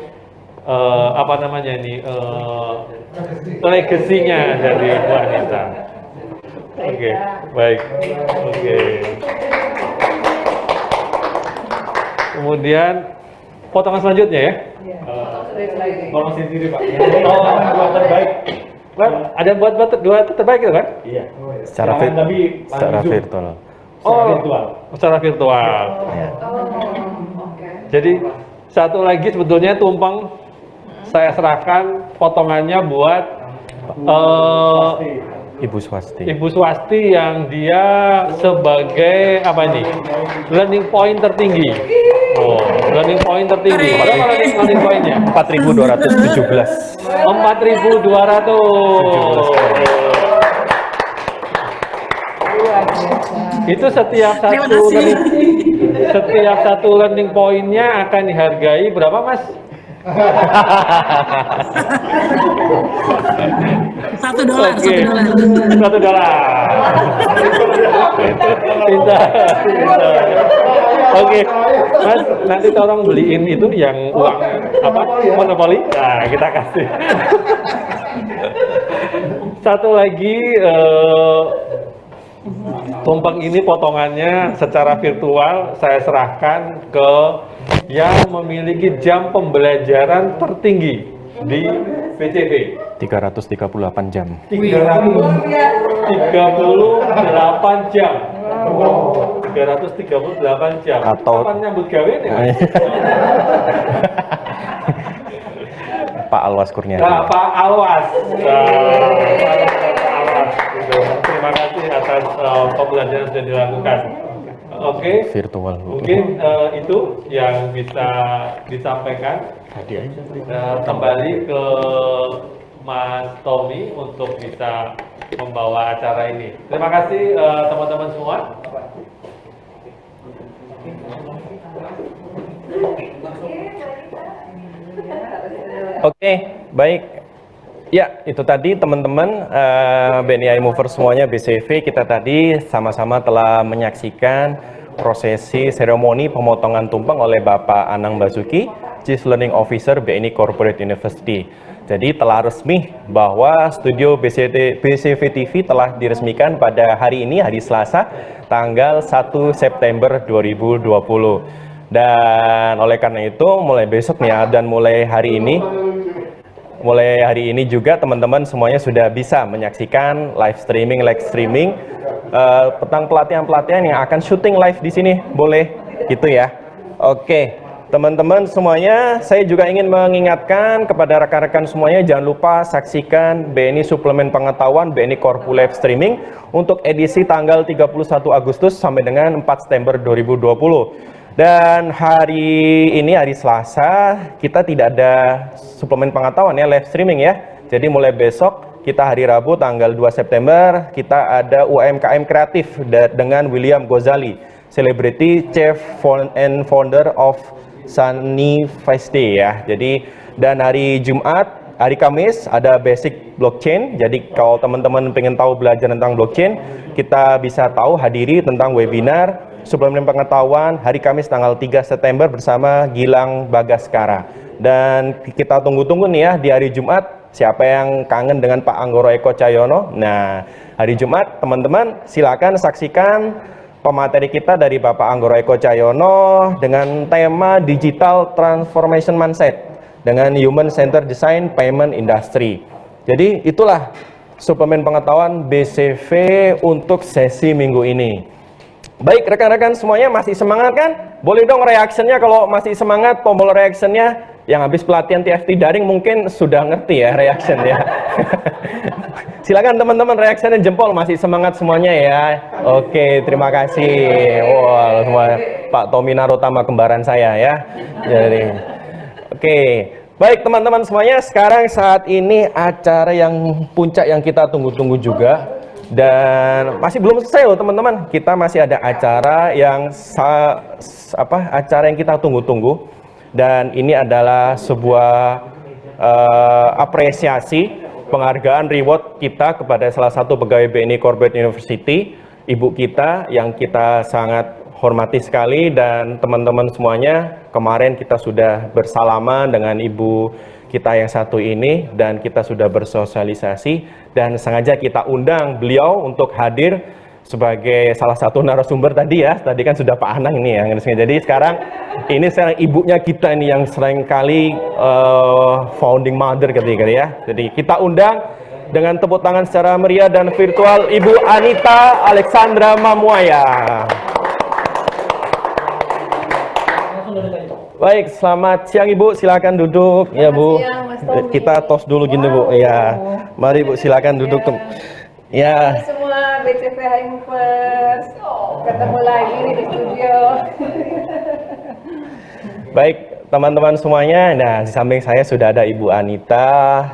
apa namanya ini legasinya dari Bu Anita. Oke, baik. Oke. Kemudian potongan selanjutnya ya. Potong sendiri Pak. Oh, buat terbaik. Ada buat dua terbaik itu kan? Iya. Secara virtual. Secara virtual. Ya. Jadi satu lagi sebetulnya tumpeng saya serahkan potongannya buat Ibu Swasti. Ibu Swasti yang dia sebagai apa ini? Learning point tertinggi. Oh, learning point tertinggi. Berapa learning pointnya? 4.217. 4.200. Itu setiap satu learning point-nya akan dihargai berapa, Mas? $1. Oke. $1. Pintar. Oke, Mas, nanti tolong beliin itu yang uang apa monopoli. Nah, kita kasih. Satu lagi tumpeng ini potongannya secara virtual saya serahkan ke yang memiliki jam pembelajaran tertinggi di PCV. 338 jam. 338 jam. 338 jam. Atau kapan nyambut gawe nih? Pak Alwas Kurniadi. Nah, Pak Alwas. Pak Alwas. Gitu. Terima kasih atas pembelajaran yang sudah dilakukan. Oke. Virtual. Mungkin itu yang bisa disampaikan. Kembali ke Mas Tommy untuk bisa membawa acara ini. Terima kasih teman-teman semua. Oke, baik. Ya, itu tadi teman-teman BNI Movers semuanya BCV, kita tadi sama-sama telah menyaksikan prosesi seremoni pemotongan tumpeng oleh Bapak Anang Basuki, Chief Learning Officer BNI Corporate University. Jadi telah resmi bahwa studio BCV TV telah diresmikan pada hari ini, hari Selasa, tanggal 1 September 2020. Dan oleh karena itu, mulai besok nih ya, dan mulai hari ini juga teman-teman semuanya sudah bisa menyaksikan live streaming tentang pelatihan-pelatihan yang akan syuting live di sini, boleh gitu ya. Oke. Teman-teman semuanya, saya juga ingin mengingatkan kepada rekan-rekan semuanya, jangan lupa saksikan BNI Suplemen Pengetahuan BNI Korpu Live Streaming untuk edisi tanggal 31 Agustus sampai dengan 4 September 2020. Dan hari ini, hari Selasa, kita tidak ada suplemen pengetahuan ya, live streaming ya. Jadi mulai besok, kita hari Rabu tanggal 2 September, kita ada UMKM kreatif dengan William Gozali, Celebrity Chef and Founder of Sunny Face Day ya. Jadi dan hari Jumat, hari Kamis ada basic blockchain. Jadi kalau teman-teman pengen tahu belajar tentang blockchain, kita bisa tahu hadiri tentang webinar suplemen pengetahuan hari Kamis tanggal 3 September bersama Gilang Bagaskara. Dan kita tunggu-tunggu nih ya di hari Jumat, siapa yang kangen dengan Pak Anggoro Eko Cahyono. Nah, hari Jumat teman-teman silakan saksikan pemateri kita dari Bapak Anggoro Eko Cahyono dengan tema Digital Transformation Mindset dengan Human Centered Design Payment Industry. Jadi itulah suplemen pengetahuan BCV untuk sesi minggu ini. Baik rekan-rekan semuanya, masih semangat kan? Boleh dong reactionnya kalau masih semangat, tombol reactionnya. Yang habis pelatihan TFT daring mungkin sudah ngerti ya reaction ya. Silakan teman-teman reaksinya jempol, masih semangat semuanya ya. Oke, terima kasih. Wow, semua Pak Tommy Narotama kembaran saya ya. Jadi oke. Baik teman-teman semuanya, sekarang saat ini acara yang puncak yang kita tunggu-tunggu juga. Dan masih belum selesai loh teman-teman. Kita masih ada acara yang acara yang kita tunggu-tunggu. Dan ini adalah sebuah apresiasi penghargaan reward kita kepada salah satu pegawai BNI Corporate University, ibu kita yang kita sangat hormati sekali. Dan teman-teman semuanya, kemarin kita sudah bersalaman dengan ibu kita yang satu ini dan kita sudah bersosialisasi dan sengaja kita undang beliau untuk hadir sebagai salah satu narasumber tadi ya. Tadi kan sudah Pak Anang ini ya. Jadi sekarang ibunya kita ini yang sering kali founding mother ketika ya. Jadi kita undang dengan tepuk tangan secara meriah dan virtual Ibu Anita Alexandra Mamuaya. Baik, selamat siang Ibu, silakan duduk ya Bu. Kita tos dulu gini Bu. Ya, mari Bu, silakan duduk. Ya. Semua BCV High Movers, ketemu lagi nih di studio. Baik, teman-teman semuanya. Nah, di samping saya sudah ada Ibu Anita.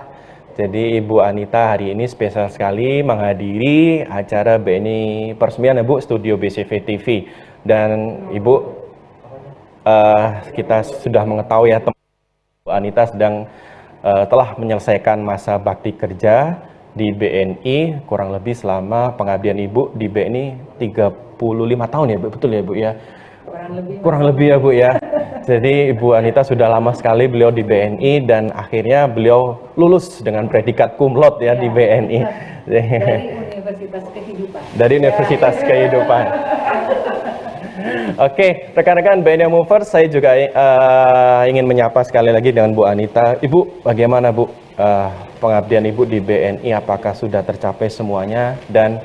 Jadi Ibu Anita hari ini spesial sekali menghadiri acara BNI peresmian ya Bu, Studio BCV TV. Dan Ibu kita sudah mengetahui ya, Bu Anita sedang telah menyelesaikan masa bakti kerja di BNI kurang lebih selama pengabdian Ibu di BNI 35 tahun ya Bu, betul ya Bu ya? Kurang lebih ya Bu ya. Jadi Ibu Anita sudah lama sekali beliau di BNI dan akhirnya beliau lulus dengan predikat cum laude ya di BNI. Dari Universitas Kehidupan. Kehidupan. Dari Universitas Kehidupan. Oke, rekan-rekan BNI Movers, saya juga ingin menyapa sekali lagi dengan Bu Anita. Ibu, bagaimana Bu pengabdian Ibu di BNI? Apakah sudah tercapai semuanya? Dan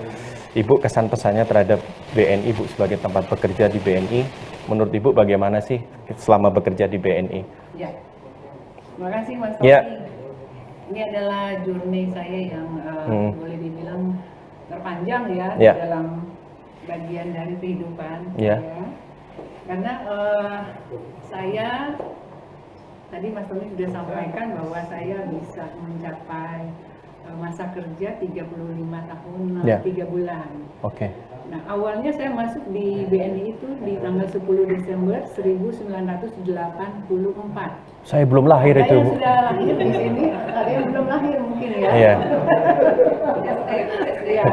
Ibu kesan pesannya terhadap BNI Bu sebagai tempat bekerja di BNI? Menurut Ibu bagaimana sih selama bekerja di BNI? Ya, terima kasih Mas Tommy. Ya. Ini adalah journey saya yang boleh dibilang terpanjang ya, Ya. dalam bagian dari kehidupan. Ya. Ya. Karena saya tadi Mas Tommy sudah sampaikan bahwa saya bisa mencapai masa kerja 35 tahun Ya. 3 bulan. Oke. Nah, awalnya saya masuk di BNI itu di tanggal 10 Desember 1984. Saya belum lahir Ada itu yang Bu. sudah lahir di sini, ada yang belum lahir mungkin ya. Iya. Ya,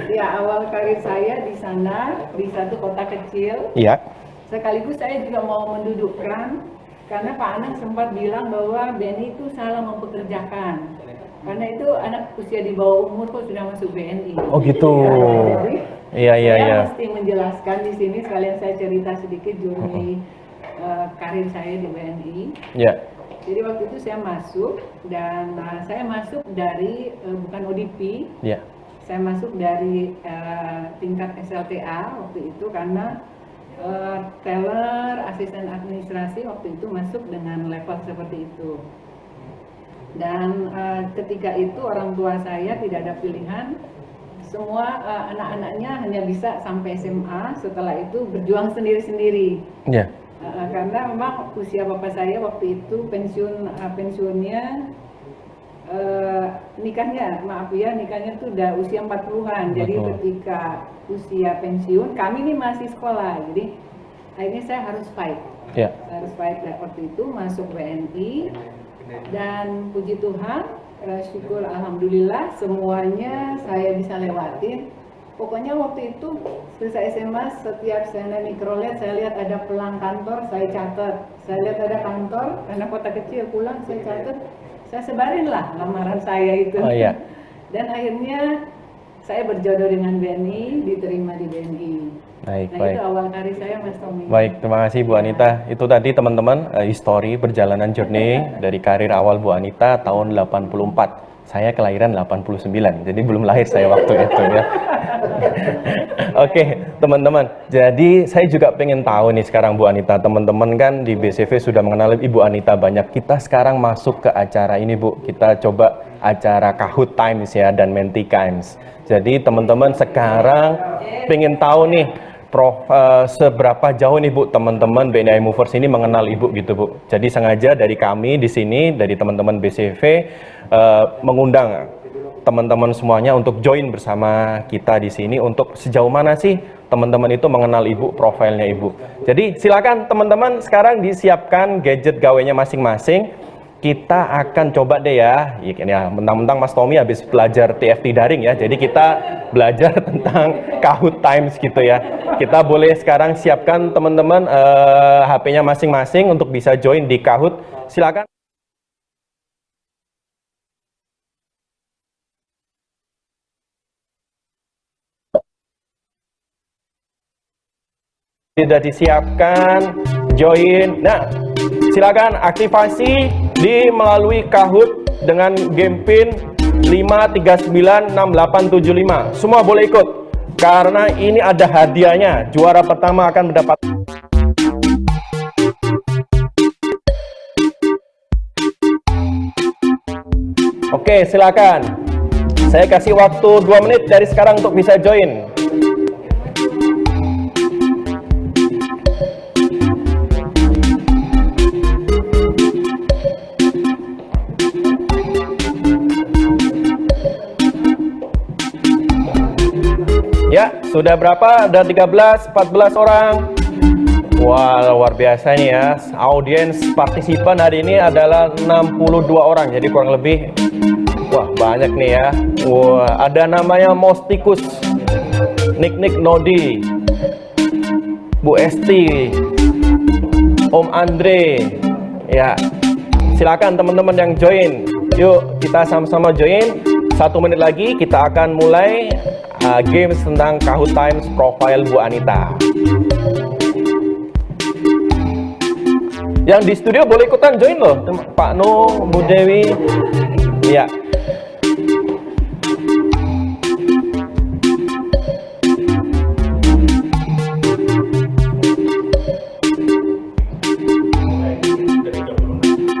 ya, awal karir saya di sana, di satu kota kecil. Iya. Sekaligus saya juga mau mendudukkan, karena Pak Anang sempat bilang bahwa BNI itu salah mempekerjakan. Karena itu anak usia di bawah umur kok sudah masuk BNI. Oh gitu. Ya, Iya. saya mesti menjelaskan di sini, sekalian saya cerita sedikit journey karir saya di BNI. Iya. Jadi waktu itu saya masuk, dan saya masuk dari bukan ODP, Iya. saya masuk dari tingkat SLTA waktu itu, karena teller, asisten administrasi waktu itu masuk dengan level seperti itu. Dan ketika itu orang tua saya tidak ada pilihan, semua anak-anaknya hanya bisa sampai SMA, setelah itu berjuang sendiri-sendiri. Iya. Karena memang usia bapak saya waktu itu pensiunnya nikahnya tuh udah usia 40-an. Jadi ketika usia pensiun, kami ini masih sekolah, jadi akhirnya saya harus fight. Iya. Saya harus fight waktu itu masuk BNI, dan puji Tuhan, syukur alhamdulillah semuanya saya bisa lewatin. Pokoknya waktu itu selesai SMA, setiap saya naik mikrolet, saya lihat ada pelang kantor, saya catat. Saya lihat ada kantor, karena kota kecil, pulang saya catat, saya sebarin lah lamaran saya itu. Oh iya. Dan akhirnya saya berjodoh dengan BNI, diterima di BNI. Baik, Nah baik. itu awal karir saya, Mas Tommy. Baik, terima kasih Bu Anita. Itu tadi teman-teman history perjalanan journey dari karir awal Bu Anita tahun 84. Saya kelahiran 89, jadi belum lahir saya waktu itu ya. Oke, teman-teman. Jadi saya juga pengen tahu nih sekarang Bu Anita, teman-teman kan di BCV sudah mengenal Ibu Anita banyak. Kita sekarang masuk ke acara ini Bu. Kita coba acara Kahoot Times ya dan Menti Times. Jadi teman-teman sekarang pengen tahu nih seberapa jauh nih Bu teman-teman BNI Movers ini mengenal Ibu gitu Bu. Jadi sengaja dari kami di sini, dari teman-teman BCV mengundang teman-teman semuanya untuk join bersama kita di sini untuk sejauh mana sih teman-teman itu mengenal Ibu, profilnya Ibu. Jadi silakan teman-teman sekarang disiapkan gadget gawainya masing-masing. Kita akan coba deh ya, mentang-mentang Mas Tommy habis belajar TFT daring ya, jadi kita belajar tentang Kahoot Times gitu ya. Kita boleh sekarang siapkan teman-teman HP-nya masing-masing untuk bisa join di Kahoot. Silakan. Sudah disiapkan, join. Nah, silakan aktivasi melalui Kahoot dengan game pin 5396875. Semua boleh ikut karena ini ada hadiahnya. Juara pertama akan mendapat. Oke, silakan. Saya kasih waktu 2 menit dari sekarang untuk bisa join. Ya, sudah berapa? Ada 13, 14 orang. Wah, luar biasa nih ya. Audiens partisipan hari ini adalah 62 orang. Jadi kurang lebih, wah banyak nih ya. Wah, ada namanya Mostikus, Nick Nodi, Bu Esti, Om Andre. Ya, silakan teman-teman yang join. Yuk, kita sama-sama join. 1 menit lagi kita akan mulai games tentang Kahoot Times profile Bu Anita. Yang di studio boleh ikutan join loh, Pak Nu, Bu Dewi. Ya.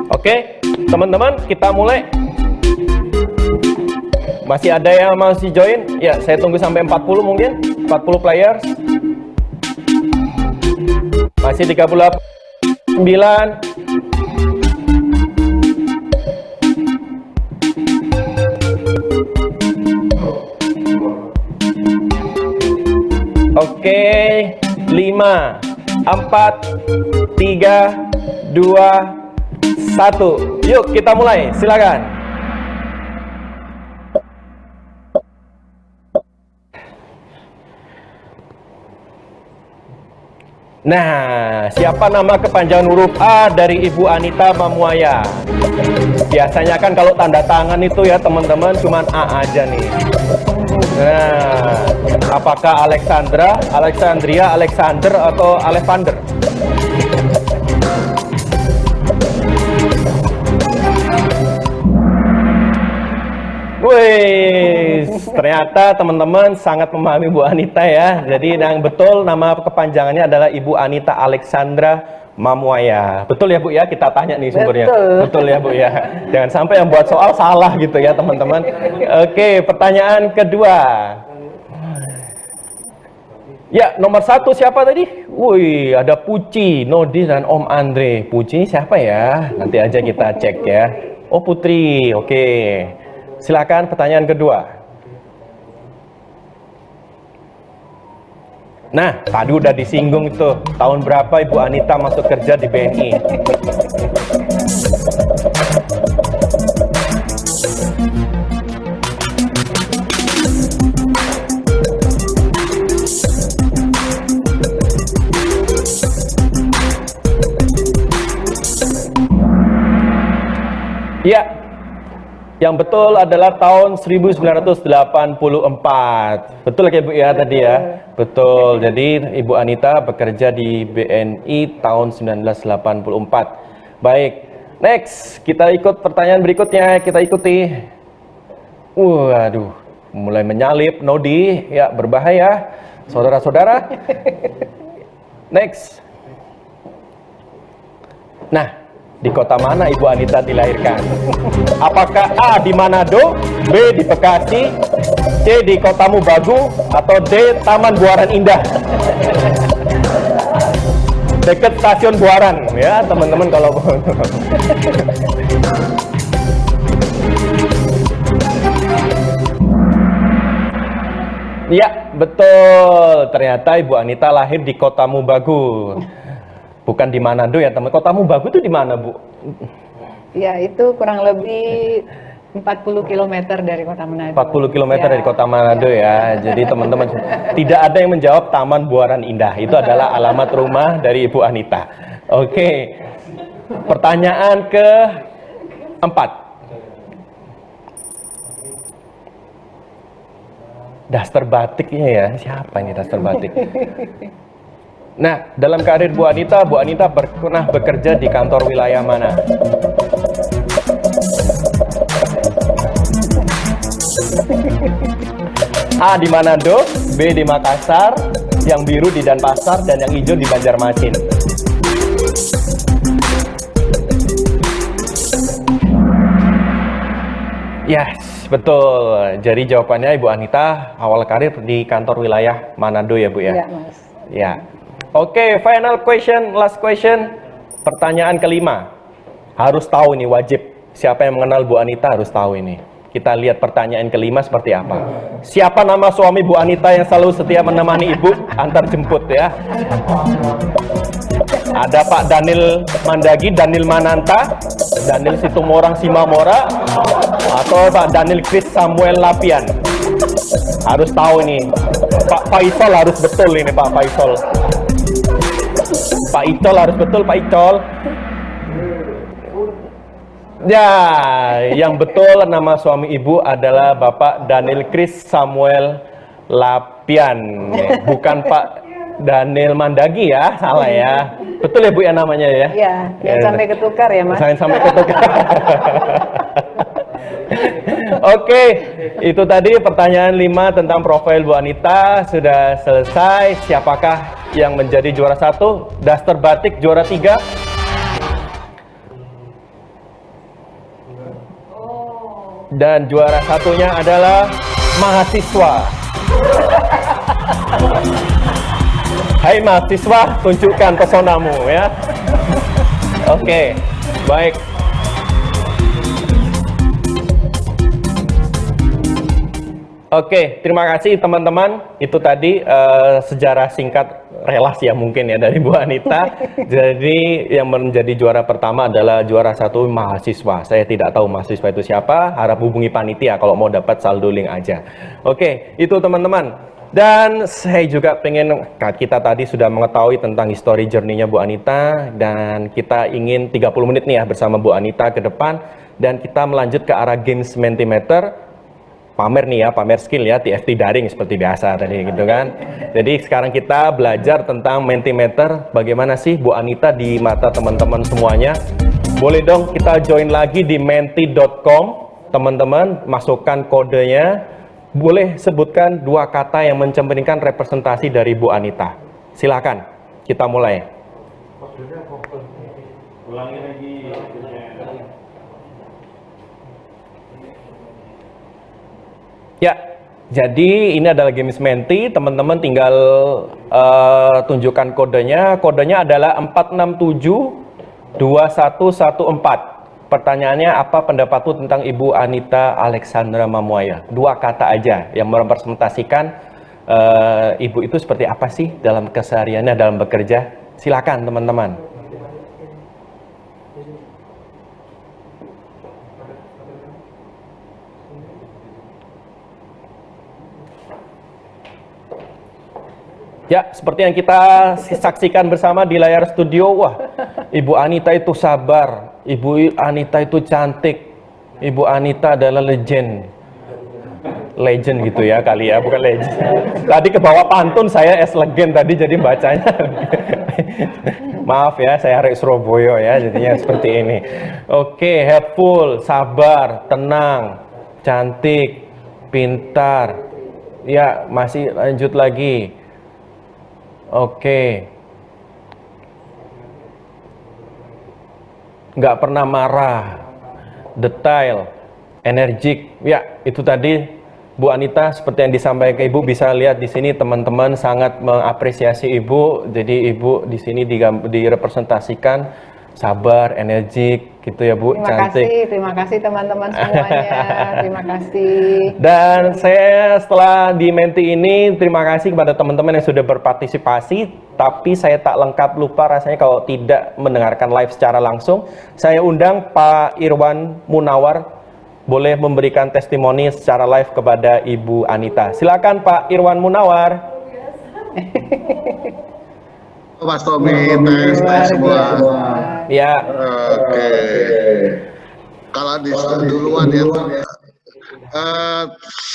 Oke, teman-teman, kita mulai. Masih ada yang masih join? Ya, saya tunggu sampai 40 mungkin. 40 players. Masih 38. 9. Oke, 5, 4, 3, 2, 1. Yuk kita mulai, silakan. Nah, siapa nama kepanjangan huruf A dari Ibu Anita Mamuaya? Biasanya kan kalau tanda tangan itu ya teman-teman cuman A aja nih. Nah, apakah Alexandra, Alexandria, Alexander, atau Alexander? Wih, ternyata teman-teman sangat memahami Bu Anita ya. Jadi yang betul nama kepanjangannya adalah Ibu Anita Alexandra Mamuaya. Betul ya Bu ya? Kita tanya nih sumbernya. Betul ya Bu ya? Jangan sampai yang buat soal salah gitu ya teman-teman. Oke, pertanyaan kedua. Ya, nomor 1 siapa tadi? Wih, ada Puci, Nodi, dan Om Andre. Puci siapa ya? Nanti aja kita cek ya. Oh, Putri. Oke. Silakan pertanyaan kedua. Nah, tadi udah disinggung tuh. Tahun berapa Ibu Anita masuk kerja di BNI? Ya. Yang betul adalah tahun 1984. Betul ya Bu ya tadi ya? Betul. Jadi Ibu Anita bekerja di BNI tahun 1984. Baik. Next, kita ikut pertanyaan berikutnya. Kita ikuti. Waduh, mulai menyalip Nodi. Ya, berbahaya. Saudara-saudara. Next. Nah, di kota mana Ibu Anita dilahirkan? Apakah A di Manado, B di Bekasi, C di Kota Mubagu, atau D Taman Buaran Indah? Dekat stasiun Buaran ya teman-teman kalau ya betul, ternyata Ibu Anita lahir di Kota Mubagu. Bukan di Manado ya teman. Kota Mubagu itu di mana Bu? Ya itu kurang lebih 40 km dari Kota Manado. 40 km ya. dari Kota Manado ya. Jadi teman-teman tidak ada yang menjawab Taman Buaran Indah. Itu adalah alamat rumah dari Ibu Anita. Oke. Pertanyaan keempat. Daster batiknya ya. Siapa ini daster batik? Nah, dalam karir Bu Anita pernah bekerja di kantor wilayah mana? A di Manado, B di Makassar, yang biru di Denpasar, dan yang hijau di Banjarmasin. Yes, betul. Jadi jawabannya Ibu Anita awal karir di kantor wilayah Manado ya Bu ya? Iya Mas. Ya. Oke, final question, last question. Pertanyaan kelima. Harus tahu ini, wajib. Siapa yang mengenal Bu Anita harus tahu ini. Kita lihat pertanyaan kelima seperti apa. Siapa nama suami Bu Anita yang selalu setia menemani Ibu antar jemput ya? Ada Pak Daniel Mandagi, Daniel Mananta, Daniel Situmorang Simamora, atau Pak Daniel Chris Samuel Lapian. Harus tahu ini. Pak Faisal harus betul ini Pak Faisal. Pak Icol harus betul Pak Icol. Ya, yang betul nama suami Ibu adalah Bapak Daniel Chris Samuel Lapian, bukan Pak Daniel Mandagi ya, salah ya. Betul ya Bu ya namanya ya? Iya, jangan sampai ketukar ya Mas. Jangan sampai ketukar. Oke, itu tadi pertanyaan 5 tentang profil Bu Anita sudah selesai. Siapakah yang menjadi juara 1? Daster Batik juara 3. Dan juara satunya adalah mahasiswa. Hai mahasiswa, tunjukkan pesonamu ya. Oke, baik. Oke, terima kasih teman-teman. Itu tadi sejarah singkat relasi ya mungkin ya dari Bu Anita. Jadi yang menjadi juara pertama adalah juara 1 mahasiswa. Saya tidak tahu mahasiswa itu siapa. Harap hubungi panitia kalau mau dapat saldo link aja. Oke, itu teman-teman. Dan saya juga pengen, kita tadi sudah mengetahui tentang history journey-nya Bu Anita. Dan kita ingin 30 menit nih ya bersama Bu Anita ke depan. Dan kita melanjut ke arah games Mentimeter. Pamer nih ya, pamer skill ya, TFT daring seperti biasa tadi gitu kan. Jadi sekarang kita belajar tentang Mentimeter, bagaimana sih Bu Anita di mata teman-teman semuanya. Boleh dong kita join lagi di menti.com, teman-teman masukkan kodenya. Boleh sebutkan 2 kata yang mencerminkan representasi dari Bu Anita. Silakan, kita mulai. Ulangi lagi. Ya, jadi ini adalah games Menti, teman-teman tinggal tunjukkan kodenya. Kodenya adalah 4672114. Pertanyaannya, apa pendapatmu tentang Ibu Anita Alexandra Mamuaya? 2 kata aja yang merepresentasikan Ibu itu seperti apa sih dalam kesehariannya dalam bekerja. Silakan teman-teman. Ya, seperti yang kita saksikan bersama di layar studio, wah, Ibu Anita itu sabar, Ibu Anita itu cantik, Ibu Anita adalah legend. Legend gitu ya kali ya, bukan legend. Tadi ke bawah pantun saya legend tadi jadi bacanya. Maaf ya, saya dari Surabaya ya, jadinya seperti ini. Oke, helpful, sabar, tenang, cantik, pintar. Ya, masih lanjut lagi. Oke. Nggak pernah marah, detail, energik. Ya, itu tadi Bu Anita seperti yang disampaikan ke Ibu, bisa lihat di sini teman-teman sangat mengapresiasi Ibu. Jadi Ibu di sini direpresentasikan sabar, energik, gitu ya Bu, cantik. Terima kasih teman-teman semuanya. Terima kasih. Dan saya setelah di Menti ini, terima kasih kepada teman-teman yang sudah berpartisipasi. Tapi saya tak lengkap, lupa rasanya kalau tidak mendengarkan live secara langsung. Saya undang Pak Irwan Munawar, boleh memberikan testimoni secara live kepada Ibu Anita. Silakan Pak Irwan Munawar. Mas Tommy, tes semua. Ya. Oke. Kalau duluan ya.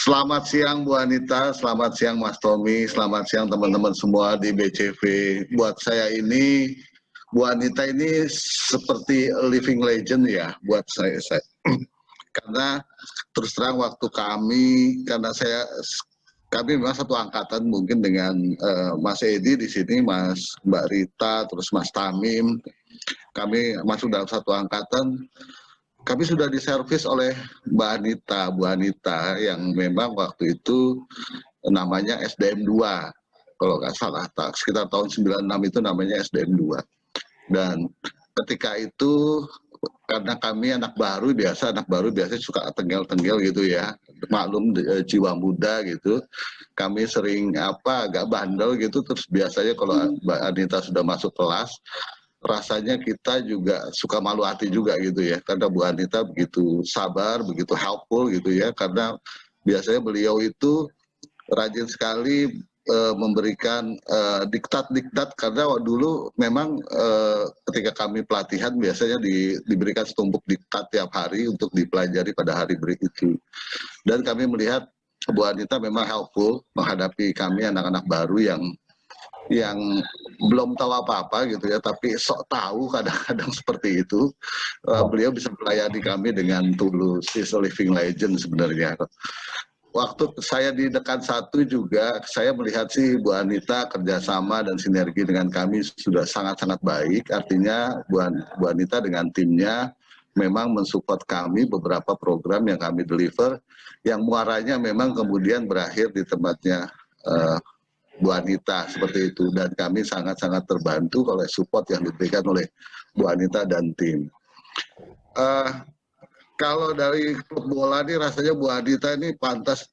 Selamat siang Bu Anita, selamat siang Mas Tommy, selamat siang teman-teman semua di BCV. Buat saya ini, Bu Anita ini seperti living legend ya buat saya. Karena terus terang waktu kami memang satu angkatan mungkin dengan Mas Edi di sini, Mbak Rita, terus Mas Tamim. Kami masuk dalam satu angkatan. Kami sudah diservis oleh Bu Anita yang memang waktu itu namanya SDM 2. Kalau nggak salah, sekitar tahun 96 itu namanya SDM 2. Dan ketika itu karena kami anak baru biasa suka tenggel-tenggel gitu ya, maklum jiwa muda gitu, kami sering agak bandel gitu. Terus biasanya kalau Mbak Anita sudah masuk kelas, rasanya kita juga suka malu hati juga gitu ya, karena Bu Anita begitu sabar, begitu helpful gitu ya, karena biasanya beliau itu rajin sekali memberikan diktat-diktat, karena dulu memang ketika kami pelatihan biasanya diberikan setumpuk diktat tiap hari untuk dipelajari pada hari break itu. Dan kami melihat Bu Anita memang helpful menghadapi kami anak-anak baru yang belum tahu apa-apa gitu ya, tapi sok tahu kadang-kadang seperti itu. Beliau bisa melayani kami dengan tulus. She's a living legend sebenarnya. Waktu saya di Dekan 1 juga, saya melihat sih Bu Anita kerjasama dan sinergi dengan kami sudah sangat-sangat baik. Artinya Bu Anita dengan timnya memang mensupport kami beberapa program yang kami deliver, yang muaranya memang kemudian berakhir di tempatnya Bu Anita seperti itu, dan kami sangat-sangat terbantu oleh support yang diberikan oleh Bu Anita dan tim. Kalau dari klub bola ini rasanya Bu Anita ini pantas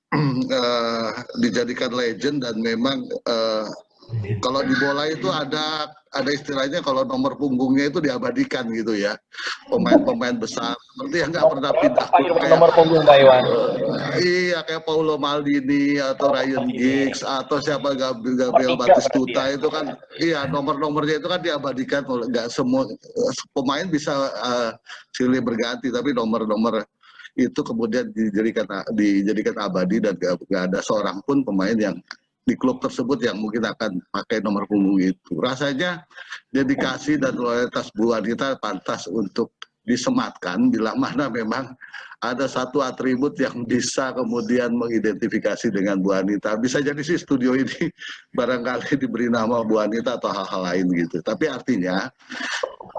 dijadikan legend, dan memang kalau di bola itu ada istilahnya kalau nomor punggungnya itu diabadikan gitu ya, pemain-pemain besar seperti yang nggak pernah pindah klub kayak nomor punggung Pak Iwan. Iya, kayak Paulo Maldini atau Ryan Giggs atau siapa Gabriel Batistuta itu kan, iya nomornya itu kan diabadikan, nggak semua pemain bisa silih berganti, tapi nomor itu kemudian dijadikan abadi, dan nggak ada seorang pun pemain yang di klub tersebut yang mungkin akan pakai nomor punggung itu. Rasanya dedikasi dan loyalitas Bu Anita pantas untuk disematkan bila mana memang ada satu atribut yang bisa kemudian mengidentifikasi dengan Bu Anita. Bisa jadi sih studio ini barangkali diberi nama Bu Anita atau hal-hal lain gitu. Tapi artinya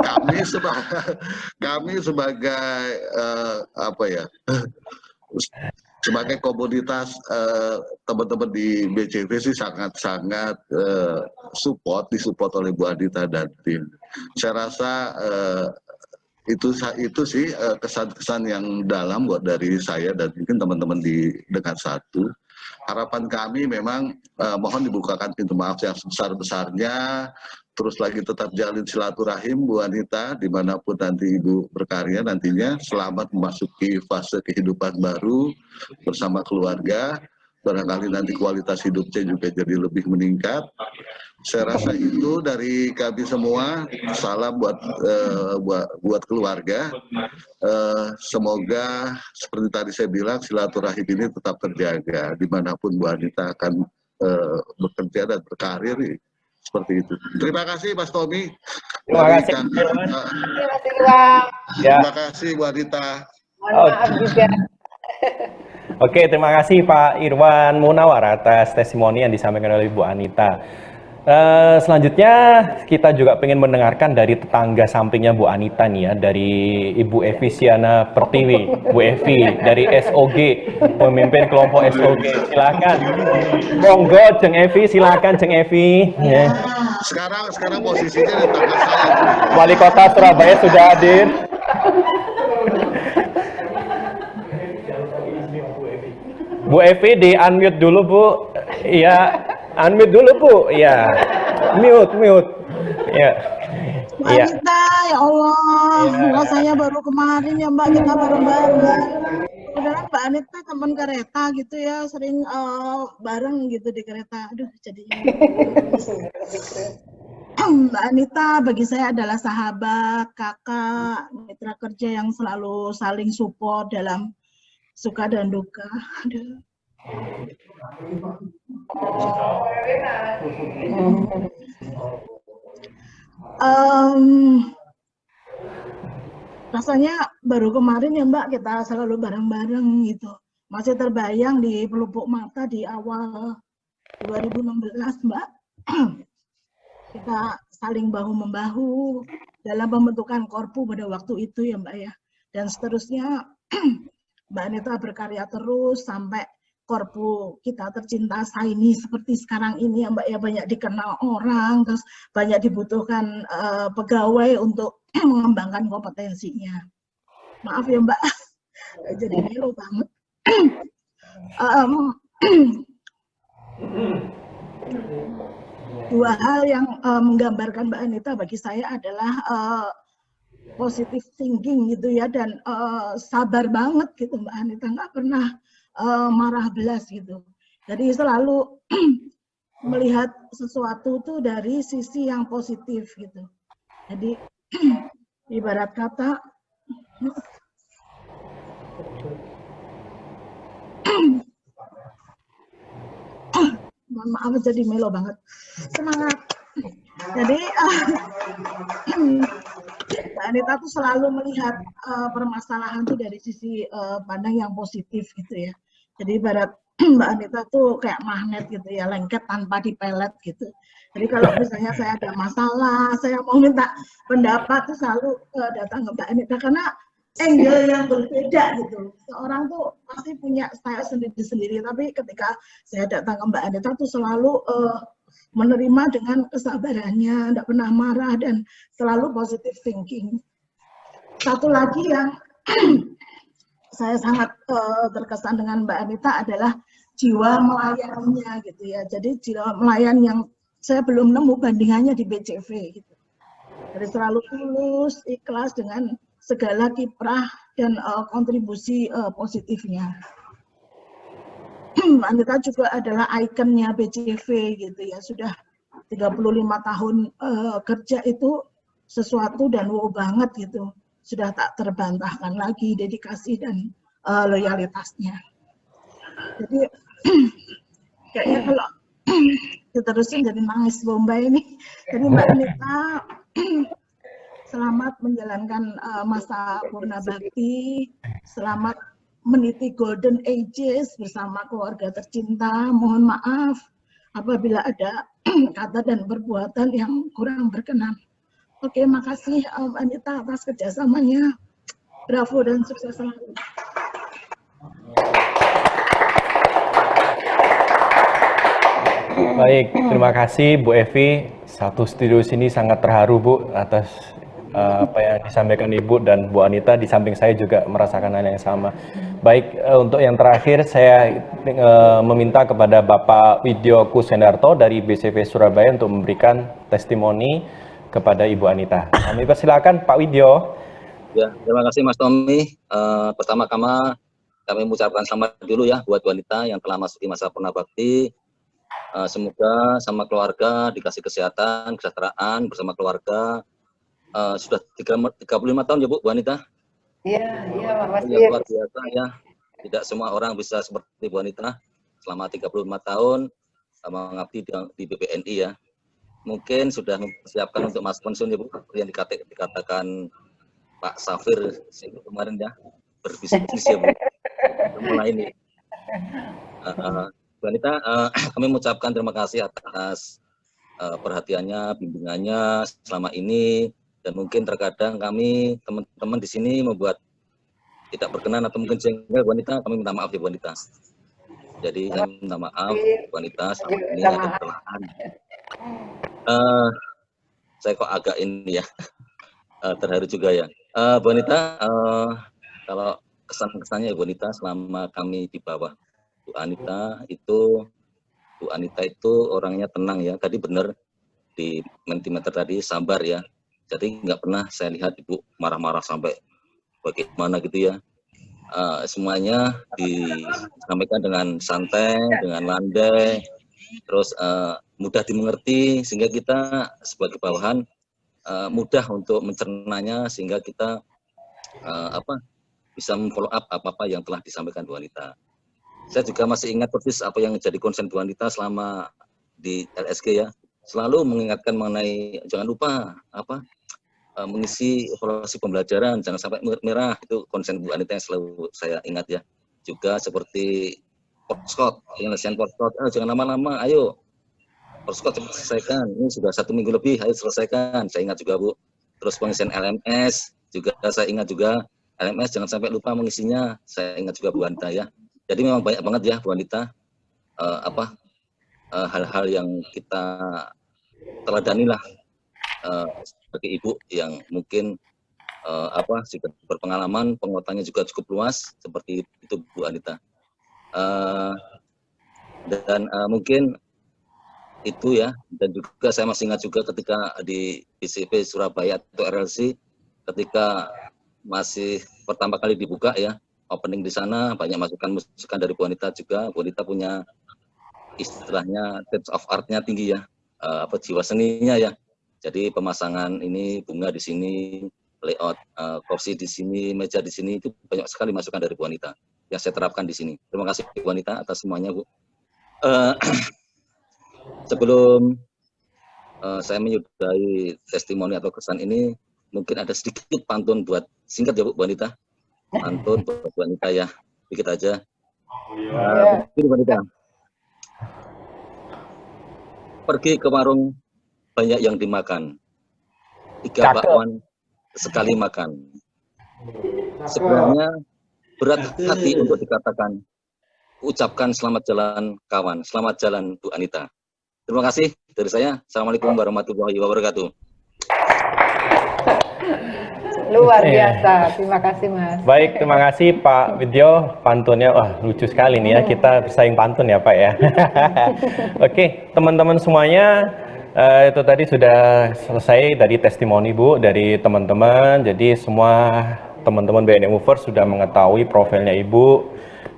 kami sebagai sebagai komunitas teman-teman di BCV sih sangat-sangat disupport oleh Bu Anita dan tim. Saya rasa itu sih kesan-kesan yang dalam buat dari saya dan mungkin teman-teman di Dekan 1. Harapan kami memang mohon dibukakan pintu maaf yang sebesar-besarnya, terus lagi tetap jalin silaturahim Bu Anita dimanapun nanti Ibu berkarya nantinya, selamat memasuki fase kehidupan baru bersama keluarga, barangkali nanti kualitas hidupnya juga jadi lebih meningkat. Saya rasa itu dari kami semua. Salam buat keluarga. Semoga seperti tadi saya bilang, silaturahim ini tetap terjaga dimanapun Bu Anita akan bekerja dan berkarir seperti itu. Terima kasih Mas Tommy. Terima kasih. Terima kasih Bu Anita. Mohon maaf juga. Oke, terima kasih Pak Irwan Munawar atas testimoni yang disampaikan oleh Bu Anita. Selanjutnya kita juga pengen mendengarkan dari tetangga sampingnya Bu Anita nih ya, dari Ibu Evi Siana Pertiwi, Bu Evi dari SOG, pemimpin kelompok SOG. Silakan, monggo Jeng Evi, silakan Jeng Evi. Ya. Sekarang posisinya di tengah saya. Wali Kota Surabaya sudah hadir. Bu Evi di unmute dulu Bu. Iya. Unmute dulu Bu, ya. Mute. Ya. Mbak Anita, ya Allah, rasanya baru kemarin ya Mbak kita bareng-bareng. Kebetulan Mbak Anita teman kereta gitu ya, sering bareng gitu di kereta. Aduh, jadi Mbak Anita bagi saya adalah sahabat, kakak, mitra kerja yang selalu saling support dalam suka dan duka. Aduh. Rasanya baru kemarin ya Mbak kita selalu bareng-bareng gitu. Masih terbayang di pelupuk mata di awal 2016 Mbak. Kita saling bahu-membahu dalam pembentukan Korpu pada waktu itu ya Mbak ya. Dan seterusnya Mbak Anita berkarya terus sampai Korpu kita tercinta Saini seperti sekarang ini ya Mbak ya, banyak dikenal orang, terus banyak dibutuhkan pegawai untuk mengembangkan kompetensinya. Maaf ya Mbak, jadi melo banget. Dua hal yang menggambarkan Mbak Anita bagi saya adalah positive thinking gitu ya, dan sabar banget gitu Mbak Anita, nggak pernah marah belas gitu. Jadi selalu melihat sesuatu tuh dari sisi yang positif gitu. Jadi ibarat kata mohon maaf jadi melo banget. Semangat. Jadi Mbak Anita tuh selalu melihat permasalahan tuh dari sisi pandang yang positif gitu ya. Jadi ibarat Mbak Anita tuh kayak magnet gitu ya, lengket tanpa dipelet gitu. Jadi kalau misalnya saya ada masalah, saya mau minta pendapat tuh selalu datang ke Mbak Anita karena angle yang berbeda gitu. Seorang tuh pasti punya style sendiri-sendiri, tapi ketika saya datang ke Mbak Anita tuh selalu menerima dengan kesabarannya, tidak pernah marah dan selalu positive thinking. Satu lagi yang saya sangat terkesan dengan Mbak Anita adalah jiwa melayaninya gitu ya. Jadi jiwa melayan yang saya belum nemu bandingannya di BCV gitu. Jadi selalu tulus, ikhlas dengan segala kiprah dan kontribusi positifnya. Mbak Anita juga adalah ikonnya BCV gitu ya. Sudah 35 tahun kerja itu sesuatu dan wow banget gitu. Sudah tak terbantahkan lagi dedikasi dan loyalitasnya. Jadi kayaknya kalau diterusin jadi nangis Bombay ini. Jadi Mbak Anita selamat menjalankan masa purna bakti, selamat meniti golden ages bersama keluarga tercinta. Mohon maaf apabila ada kata dan perbuatan yang kurang berkenan. Oke, makasih Mbak Anita atas kerjasamanya. Bravo dan sukses selalu. Baik, terima kasih Bu Evi. Satu studio sini sangat terharu Bu atas apa yang disampaikan Ibu dan Bu Anita. Di samping saya juga merasakan hal yang sama. Baik, untuk yang terakhir saya meminta kepada Bapak Widyo Kusendarto dari BCV Surabaya untuk memberikan testimoni kepada Ibu Anita. Kami persilakan Pak Widyo. Ya, terima kasih Mas Tommy. Pertama-tama kami mengucapkan selamat dulu ya buat wanita yang telah masuk di masa purna bakti. Semoga sama keluarga dikasih kesehatan, kesejahteraan bersama keluarga. Sudah 35 tahun ya Bu Anita? Iya, makasih. Ya, luar biasa ya. Tidak semua orang bisa seperti Bu Anita selama 35 tahun mengabdi di BPNI ya. Mungkin sudah mempersiapkan untuk masuk pensiun ya Bu, yang dikatakan Pak Safir kemarin ya, berbisnis ya Bu. Mulai ini. Bu Anita, kami mengucapkan terima kasih atas perhatiannya, bimbingannya selama ini, dan mungkin terkadang kami teman-teman di sini membuat tidak berkenan atau mungkin jengkel Bu Anita, kami minta maaf ya Bu Anita. Jadi kami minta maaf Bu Anita selama ini ada kesalahan. Saya kok agak ini ya terharu juga ya. Bu Anita, kalau kesan-kesannya ya Bu Anita selama kami di bawah Bu Anita itu orangnya tenang ya. Tadi benar di Mentimeter tadi sabar ya. Jadi nggak pernah saya lihat Ibu marah-marah sampai bagaimana gitu ya. Semuanya disampaikan dengan santai, dengan landai, terus mudah dimengerti sehingga kita sebagai bawahan mudah untuk mencernanya sehingga kita bisa memfollow up apa-apa yang telah disampaikan Bu Anita. Saya juga masih ingat persis apa yang jadi konsen Bu Anita selama di LSG ya. Selalu mengingatkan mengenai jangan lupa mengisi evaluasi pembelajaran, jangan sampai merah, itu konsen Bu Anita yang selalu saya ingat ya. Juga seperti Porskot, penyelesaian Porskot, jangan lama-lama, ayo Porskot cepat selesaikan, ini sudah 1 minggu lebih, ayo selesaikan, saya ingat juga Bu. Terus pengisian LMS, juga saya ingat juga, LMS jangan sampai lupa mengisinya, saya ingat juga Bu Anita ya. Jadi memang banyak banget ya Bu Anita, hal-hal yang kita teladani lah sebagai ibu yang mungkin juga berpengalaman, penguatannya juga cukup luas seperti itu Bu Anita. Dan mungkin itu ya, dan juga saya masih ingat juga ketika di BCV Surabaya atau RLC ketika masih pertama kali dibuka ya, opening di sana banyak masukan dari Bu Anita juga. Bu Anita punya istilahnya touch of art-nya tinggi ya, jiwa seninya ya. Jadi pemasangan ini bunga di sini, layout kursi di sini, meja di sini, itu banyak sekali masukan dari Bu Anita yang saya terapkan di sini. Terima kasih Bu Anita atas semuanya Bu. Sebelum saya menyudahi testimoni atau kesan ini, mungkin ada sedikit pantun buat singkat ya Bu Anita. Pantun buat Bu Anita ya, dikit aja. Bu Anita. Pergi ke warung, banyak yang dimakan. 3 bakwan sekali makan. Sebenarnya berat hati untuk dikatakan. Ucapkan selamat jalan kawan, selamat jalan Bu Anita. Terima kasih dari saya. Assalamualaikum warahmatullahi wabarakatuh. Luar biasa, terima kasih Mas. Baik, terima kasih Pak Widyo, pantunnya wah lucu sekali nih ya, kita bersaing pantun ya Pak ya. Oke, teman-teman semuanya, itu tadi sudah selesai dari testimoni Bu, dari teman-teman. Jadi semua teman-teman BNI Movers sudah mengetahui profilnya Ibu,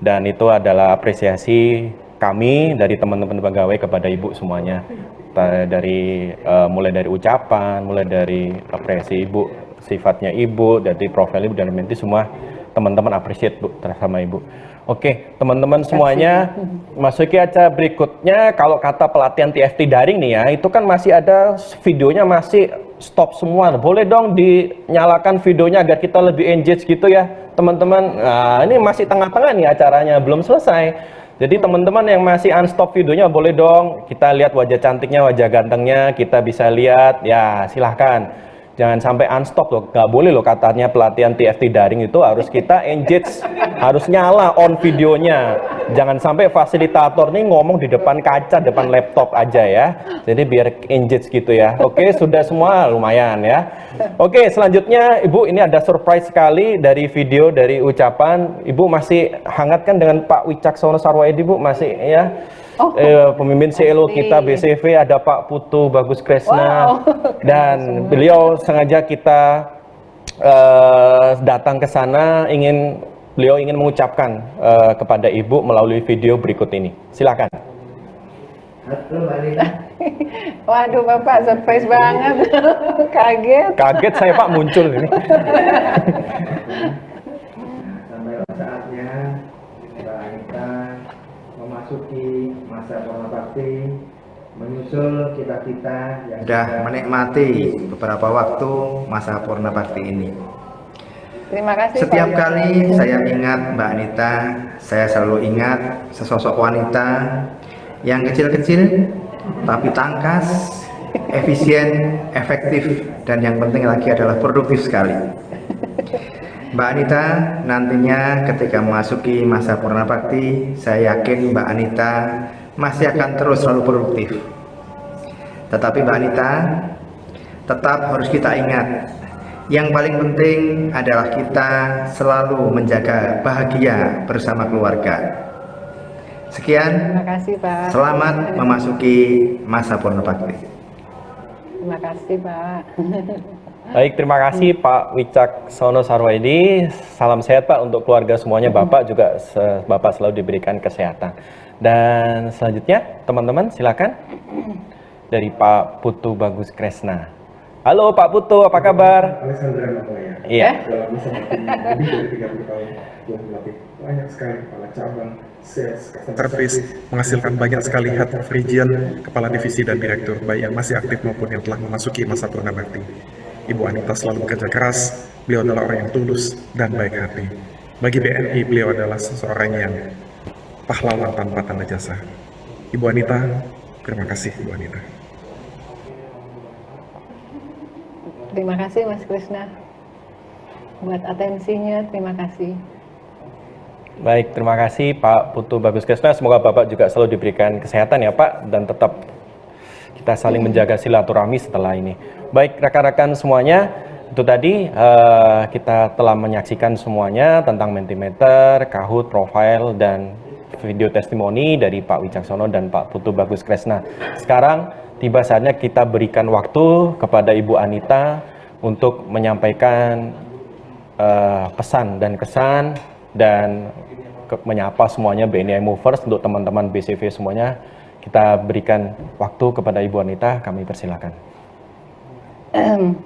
dan itu adalah apresiasi kami dari teman-teman pegawai kepada Ibu semuanya. Dari mulai dari ucapan, mulai dari apresiasi Ibu, sifatnya Ibu, dari profil Ibu dan menti, semua teman-teman appreciate Bu sama Ibu. Oke, teman-teman semuanya, masuki acara berikutnya. Kalau kata pelatihan TFT daring nih ya, itu kan masih ada videonya, masih stop semua. Boleh dong dinyalakan videonya agar kita lebih engage gitu ya teman-teman. Nah, ini masih tengah-tengah nih acaranya, belum selesai. Jadi teman-teman yang masih unstop videonya boleh dong kita lihat wajah cantiknya, wajah gantengnya, kita bisa lihat ya, silahkan. Jangan sampai unstop loh, nggak boleh loh katanya pelatihan TFT daring itu harus kita engage, harus nyala on videonya. Jangan sampai fasilitator nih ngomong di depan kaca, depan laptop aja ya. Jadi biar engage gitu ya. Oke, sudah semua lumayan ya. Oke, selanjutnya Ibu, ini ada surprise sekali dari video, dari ucapan. Ibu masih hangat kan dengan Pak Wicaksono Sarwaedi Bu, masih ya. Pemimpin CLO kita BCV, ada Pak Putu Bagus Kresna, dan beliau sengaja kita datang ke sana, beliau ingin mengucapkan kepada Ibu melalui video berikut ini. Silakan. Waduh Bapak, surprise banget. Kaget. Kaget saya Pak muncul ini. Sampai saatnya Mbak Anita memasuki masa Purna Bakti, menyusul kita-kita yang sudah menikmati beberapa waktu masa Purna Bakti ini. Terima kasih. Setiap kali saya ingat Mbak Anita, saya selalu ingat sesosok wanita yang kecil-kecil tapi tangkas, efisien, efektif, dan yang penting lagi adalah produktif sekali. Mbak Anita nantinya ketika memasuki masa Purna Bakti, saya yakin Mbak Anita masih akan terus selalu produktif. Tetapi Mbak Anita, tetap harus kita ingat, yang paling penting adalah kita selalu menjaga bahagia bersama keluarga. Sekian, Terima kasih Pak. Selamat memasuki masa Purna Bakti. Terima kasih Pak. Baik, terima kasih Pak Wicaksono Sarwaedi. Salam sehat Pak untuk keluarga semuanya. Bapak juga Bapak selalu diberikan kesehatan. Dan selanjutnya teman-teman silakan dari Pak Putu Bagus Kresna. Halo Pak Putu, apa kabar? Alexandra namanya. Iya. Dalam masa bakti lebih dari 30 tahun telah melatih banyak sekali kepala cabang, sales, service, menghasilkan banyak sekali head of region, kepala divisi dan direktur, baik yang masih aktif maupun yang telah memasuki masa Purna Bakti. Ibu Anita selalu bekerja keras, beliau adalah orang yang tulus dan baik hati. Bagi BNI, beliau adalah seseorang yang pahlawan tanpa tanda jasa. Ibu Anita, terima kasih Ibu Anita. Terima kasih Mas Krisna buat atensinya, terima kasih. Baik, terima kasih Pak Putu Bagus Kresna. Semoga Bapak juga selalu diberikan kesehatan ya Pak, dan tetap kita saling menjaga silaturahmi setelah ini. Baik rekan-rekan semuanya, itu tadi kita telah menyaksikan semuanya tentang Mentimeter, Kahoot, profile, dan video testimoni dari Pak Wicaksono dan Pak Putu Bagus Kresna. Sekarang tiba saatnya kita berikan waktu kepada Ibu Anita untuk menyampaikan pesan dan kesan dan menyapa semuanya BNI Movers. Untuk teman-teman BCV semuanya, kita berikan waktu kepada Ibu Anita, kami persilakan.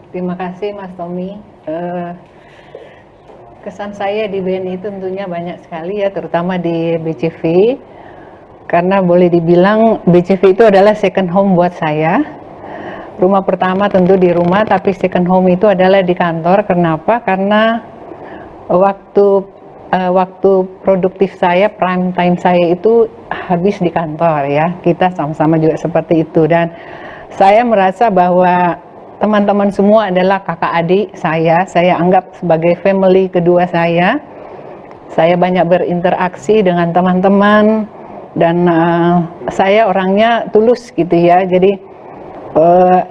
Terima kasih Mas Tommy. Kesan saya di BNI tentunya banyak sekali ya, terutama di BCV. karena boleh dibilang BCV itu adalah second home buat saya. Rumah pertama tentu di rumah, tapi second home itu adalah di kantor. Kenapa? Karena waktu produktif saya, prime time saya itu habis di kantor ya. Kita sama-sama juga seperti itu, dan saya merasa bahwa teman-teman semua adalah kakak adik saya anggap sebagai family kedua saya. Saya banyak berinteraksi dengan teman-teman, dan saya orangnya tulus gitu ya. Jadi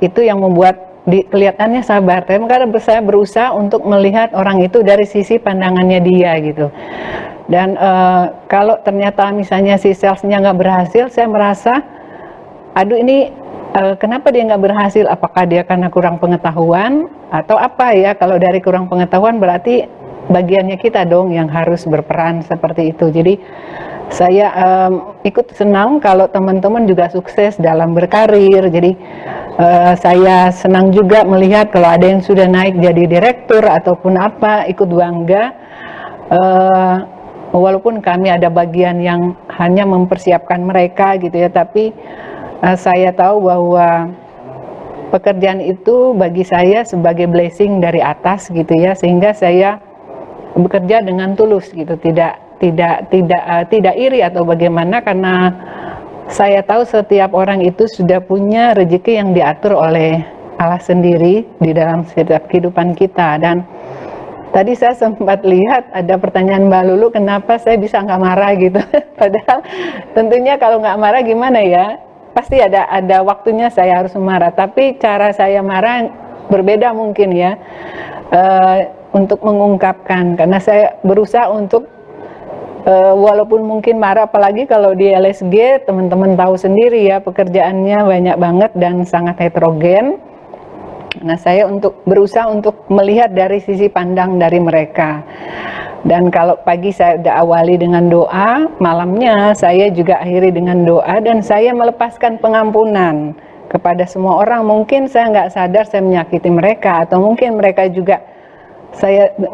itu yang membuat kelihatannya sabar. Tapi karena saya berusaha untuk melihat orang itu dari sisi pandangannya dia gitu. Dan kalau ternyata misalnya si salesnya nggak berhasil, saya merasa, aduh ini kenapa dia nggak berhasil? Apakah dia karena kurang pengetahuan atau apa ya? Kalau dari kurang pengetahuan berarti bagiannya kita dong yang harus berperan seperti itu. Jadi saya ikut senang kalau teman-teman juga sukses dalam berkarir. Jadi saya senang juga melihat kalau ada yang sudah naik jadi direktur ataupun apa, ikut bangga. Walaupun kami ada bagian yang hanya mempersiapkan mereka gitu ya, tapi saya tahu bahwa pekerjaan itu bagi saya sebagai blessing dari atas gitu ya, sehingga saya bekerja dengan tulus gitu, tidak iri atau bagaimana, karena saya tahu setiap orang itu sudah punya rezeki yang diatur oleh Allah sendiri di dalam setiap kehidupan kita. Dan tadi saya sempat lihat ada pertanyaan Mbak Lulu, kenapa saya bisa nggak marah gitu. Padahal tentunya kalau nggak marah gimana ya, pasti ada waktunya saya harus marah, tapi cara saya marah berbeda mungkin ya. Untuk mengungkapkan, karena saya berusaha untuk walaupun mungkin marah, apalagi kalau di LSG teman-teman tahu sendiri ya, pekerjaannya banyak banget dan sangat heterogen. Nah, saya berusaha untuk melihat dari sisi pandang dari mereka. Dan kalau pagi saya udah awali dengan doa, malamnya saya juga akhiri dengan doa, dan saya melepaskan pengampunan kepada semua orang. Mungkin saya nggak sadar saya menyakiti mereka, atau mungkin mereka juga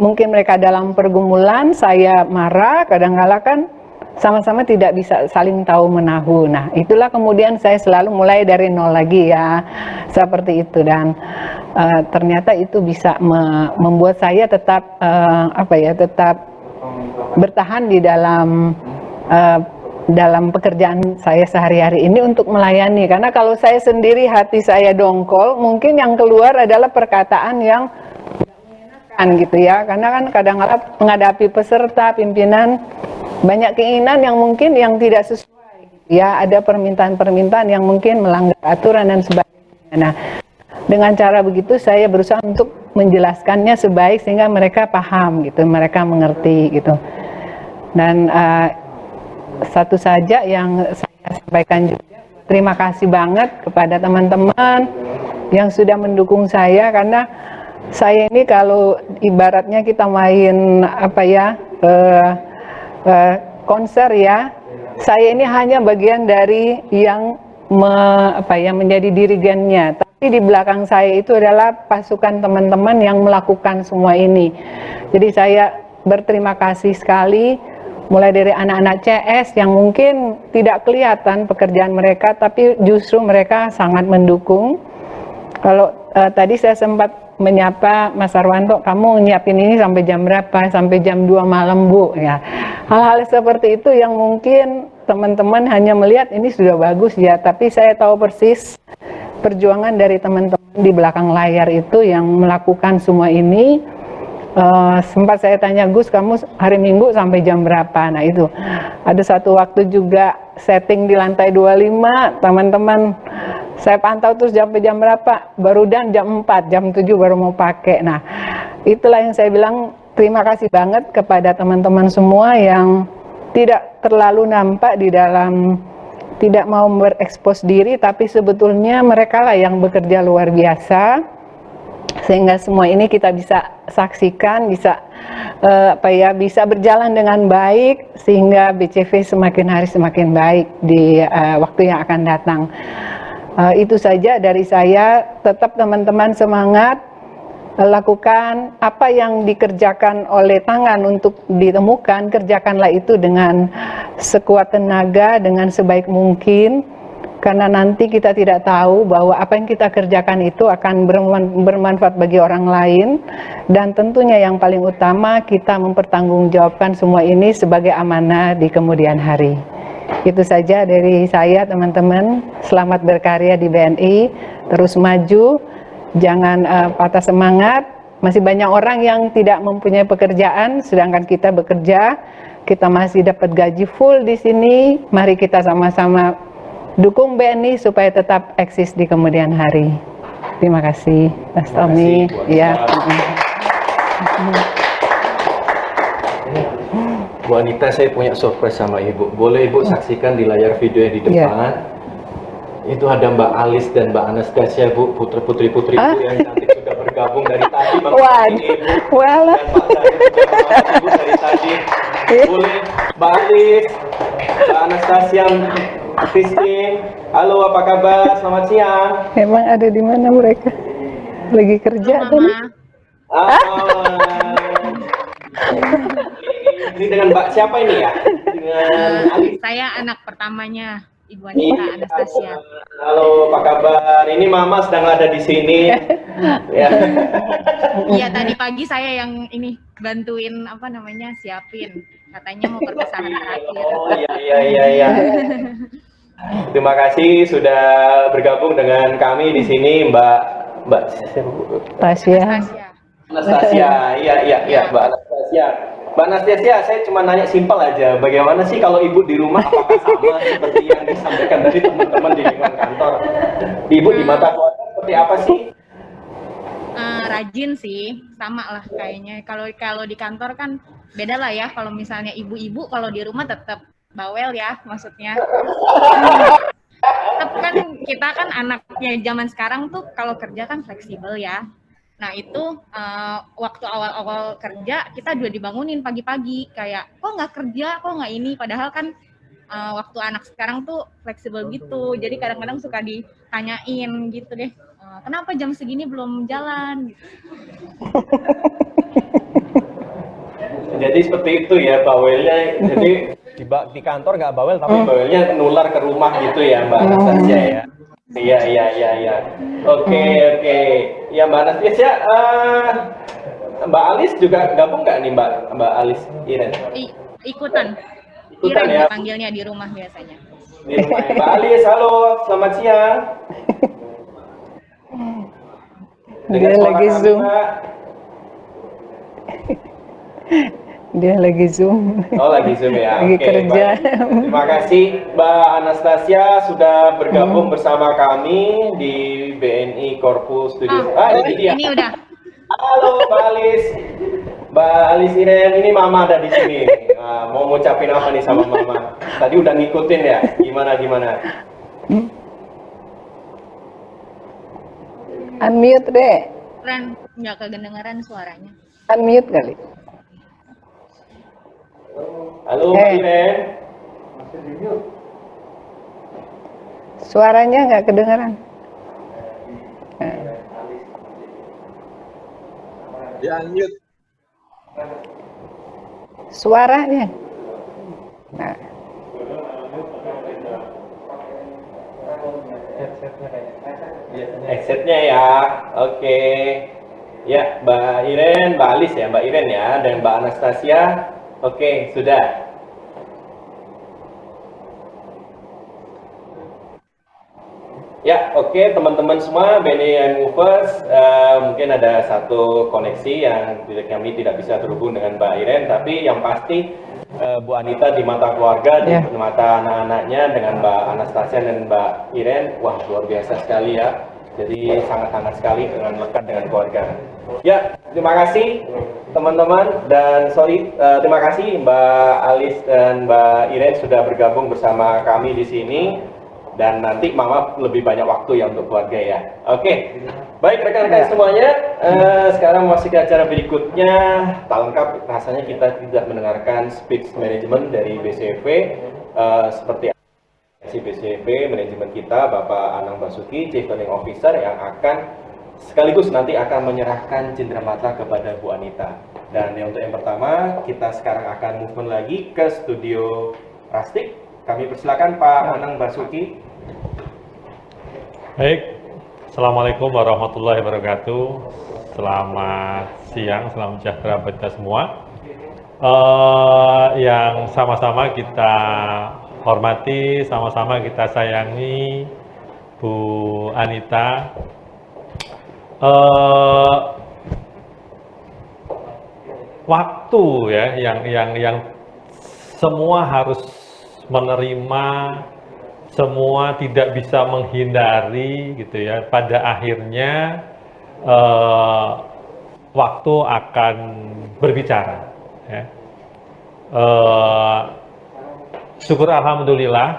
mungkin mereka dalam pergumulan, saya marah, kadang-kala kan sama-sama tidak bisa saling tahu menahu. Nah, itulah kemudian saya selalu mulai dari nol lagi ya, seperti itu. Dan ternyata itu bisa membuat saya tetap tetap bertahan di dalam pekerjaan saya sehari-hari ini untuk melayani. Karena kalau saya sendiri hati saya dongkol, mungkin yang keluar adalah perkataan yang gitu ya, karena kan kadang-kadang menghadapi peserta, pimpinan, banyak keinginan yang mungkin yang tidak sesuai ya, ada permintaan-permintaan yang mungkin melanggar aturan dan sebagainya. Nah, dengan cara begitu saya berusaha untuk menjelaskannya sebaik sehingga mereka paham gitu, mereka mengerti gitu. Dan satu saja yang saya sampaikan juga, terima kasih banget kepada teman-teman yang sudah mendukung saya, karena saya ini kalau ibaratnya kita main konser ya, saya ini hanya bagian dari yang menjadi dirigennya, tapi di belakang saya itu adalah pasukan teman-teman yang melakukan semua ini. Jadi saya berterima kasih sekali, mulai dari anak-anak CS yang mungkin tidak kelihatan pekerjaan mereka, tapi justru mereka sangat mendukung. Kalau tadi saya sempat menyapa Mas Arwanto, kamu nyiapin ini sampai jam berapa? Sampai jam 2 malam Bu ya. Hal-hal seperti itu yang mungkin teman-teman hanya melihat ini sudah bagus ya, tapi saya tahu persis perjuangan dari teman-teman di belakang layar itu yang melakukan semua ini. Sempat saya tanya, Gus kamu hari Minggu sampai jam berapa? Nah itu ada satu waktu juga setting di lantai 25, teman-teman saya pantau terus sampai jam berapa, baru dan jam 4, jam 7 baru mau pakai. Nah itulah yang saya bilang, terima kasih banget kepada teman-teman semua yang tidak terlalu nampak di dalam, tidak mau berekspos diri, tapi sebetulnya mereka lah yang bekerja luar biasa sehingga semua ini kita bisa saksikan, bisa bisa berjalan dengan baik, sehingga BCV semakin hari semakin baik di waktu yang akan datang. Itu saja dari saya. Tetap teman-teman semangat, lakukan apa yang dikerjakan oleh tangan untuk ditemukan, kerjakanlah itu dengan sekuat tenaga, dengan sebaik mungkin, karena nanti kita tidak tahu bahwa apa yang kita kerjakan itu akan bermanfaat bagi orang lain, dan tentunya yang paling utama kita mempertanggungjawabkan semua ini sebagai amanah di kemudian hari. Itu saja dari saya, teman-teman. Selamat berkarya di BNI, terus maju. Jangan patah semangat, masih banyak orang yang tidak mempunyai pekerjaan, sedangkan kita bekerja, kita masih dapat gaji full di sini. Mari kita sama-sama dukung BNI supaya tetap eksis di kemudian hari. Terima kasih, Mas Tommy. Ya. Bu Anita, saya punya surprise sama Ibu. Boleh Ibu saksikan di layar video yang di depan. Itu ada Mbak Alis dan Mbak Anastasia, Bu, putri-putri Ibu yang cantik sudah bergabung dari tadi. Ibu. Walah. Dan Pak Zahid juga menghadap Ibu dari tadi. Boleh Mbak Alis, Mbak Anastasia, Christine. Halo, apa kabar? Selamat siang. Emang ada di mana mereka? Lagi kerja tadi? Ini dengan Mbak siapa ini ya? Dengan Alis. Saya anak pertamanya Ibu Anita Anastasia. Halo, apa kabar? Ini Mama sedang ada di sini. Ya. Iya, tadi pagi saya yang ini bantuin apa namanya siapin. Katanya mau perpesanan terakhir. Oh iya. Terima kasih sudah bergabung dengan kami di sini, Mbak Tasya. Anastasia. Iya, Mbak Anastasia. Mbak Anastasia, saya cuma nanya simpel aja, bagaimana sih kalau Ibu di rumah apakah sama seperti yang disampaikan tadi teman-teman di lingkungan kantor? Ibu di mata keluarga seperti apa sih? Rajin sih, sama lah kayaknya. Kalau di kantor kan beda lah ya. Kalau misalnya ibu-ibu, kalau di rumah tetap bawel ya, maksudnya. Tetap kan kita kan anaknya zaman sekarang tuh kalau kerja kan fleksibel ya. Nah itu waktu awal-awal kerja kita juga dibangunin pagi-pagi kayak kok nggak kerja, kok nggak ini, padahal kan waktu anak sekarang tuh fleksibel gitu, jadi kadang-kadang suka ditanyain gitu deh, kenapa jam segini belum jalan gitu. Jadi seperti itu ya bawelnya, jadi di kantor nggak bawel tapi bawelnya nular ke rumah gitu ya Mbak Anastasia ya. Iya. Oke. Ya Mbak Anastasia, Mbak Alis juga gabung nggak nih Mbak Alis Iren? Ikutan Iren ya. Panggilnya di rumah biasanya. Di rumah. Mbak Alis, halo, selamat siang. Dia lagi Zoom. Dia lagi Zoom. Oh, lagi Zoom ya. Lagi kerja. Baik. Terima kasih Mbak Anastasia sudah bergabung bersama kami di BNI Corpus Studio. Ini dia. Ini udah. Halo Mbak Alis. Mbak Alis Iren, ini Mama ada di sini. Nah, mau ngucapin apa nih sama Mama? Tadi udah ngikutin ya. Gimana? Unmute deh. Ren, nggak kedengeran suaranya. Unmute kali. Halo Mbak Iren. Suaranya nggak kedengeran. Di unmute. Suaranya. Nah. Headsetnya ya. Oke. Ya, Mbak Iren, Mbak Alis ya, Mbak Iren ya, dan Mbak Anastasia. Oke, sudah. Ya, oke teman-teman semua, BNI Movers, mungkin ada satu koneksi yang kami tidak bisa terhubung dengan Mbak Iren, tapi yang pasti Bu Anita di mata keluarga, di mata anak-anaknya dengan Mbak Anastasia dan Mbak Iren, wah luar biasa sekali ya. Jadi sangat hangat sekali dengan lekat dengan keluarga. Ya, terima kasih teman-teman dan terima kasih Mbak Alis dan Mbak Iren sudah bergabung bersama kami di sini. Dan nanti Mama lebih banyak waktu ya untuk keluarga ya. Oke, baik rekan-rekan semuanya, sekarang masih ke acara berikutnya. Tak lengkap rasanya kita tidak mendengarkan speech management dari BCV seperti si BCV manajemen kita Bapak Anang Basuki, Chief Learning Officer yang akan sekaligus nanti akan menyerahkan cenderamata kepada Bu Anita. Dan untuk yang pertama, kita sekarang akan move on lagi ke studio Rastik. Kami persilakan Pak Anang Basuki. Baik, Assalamualaikum warahmatullahi wabarakatuh. Selamat siang, salam sejahtera buat kita semua. Yang sama-sama kita hormati, sama-sama kita sayangi Bu Anita. Waktu ya yang semua harus menerima, semua tidak bisa menghindari gitu ya. Pada akhirnya waktu akan berbicara. Ya. Syukur alhamdulillah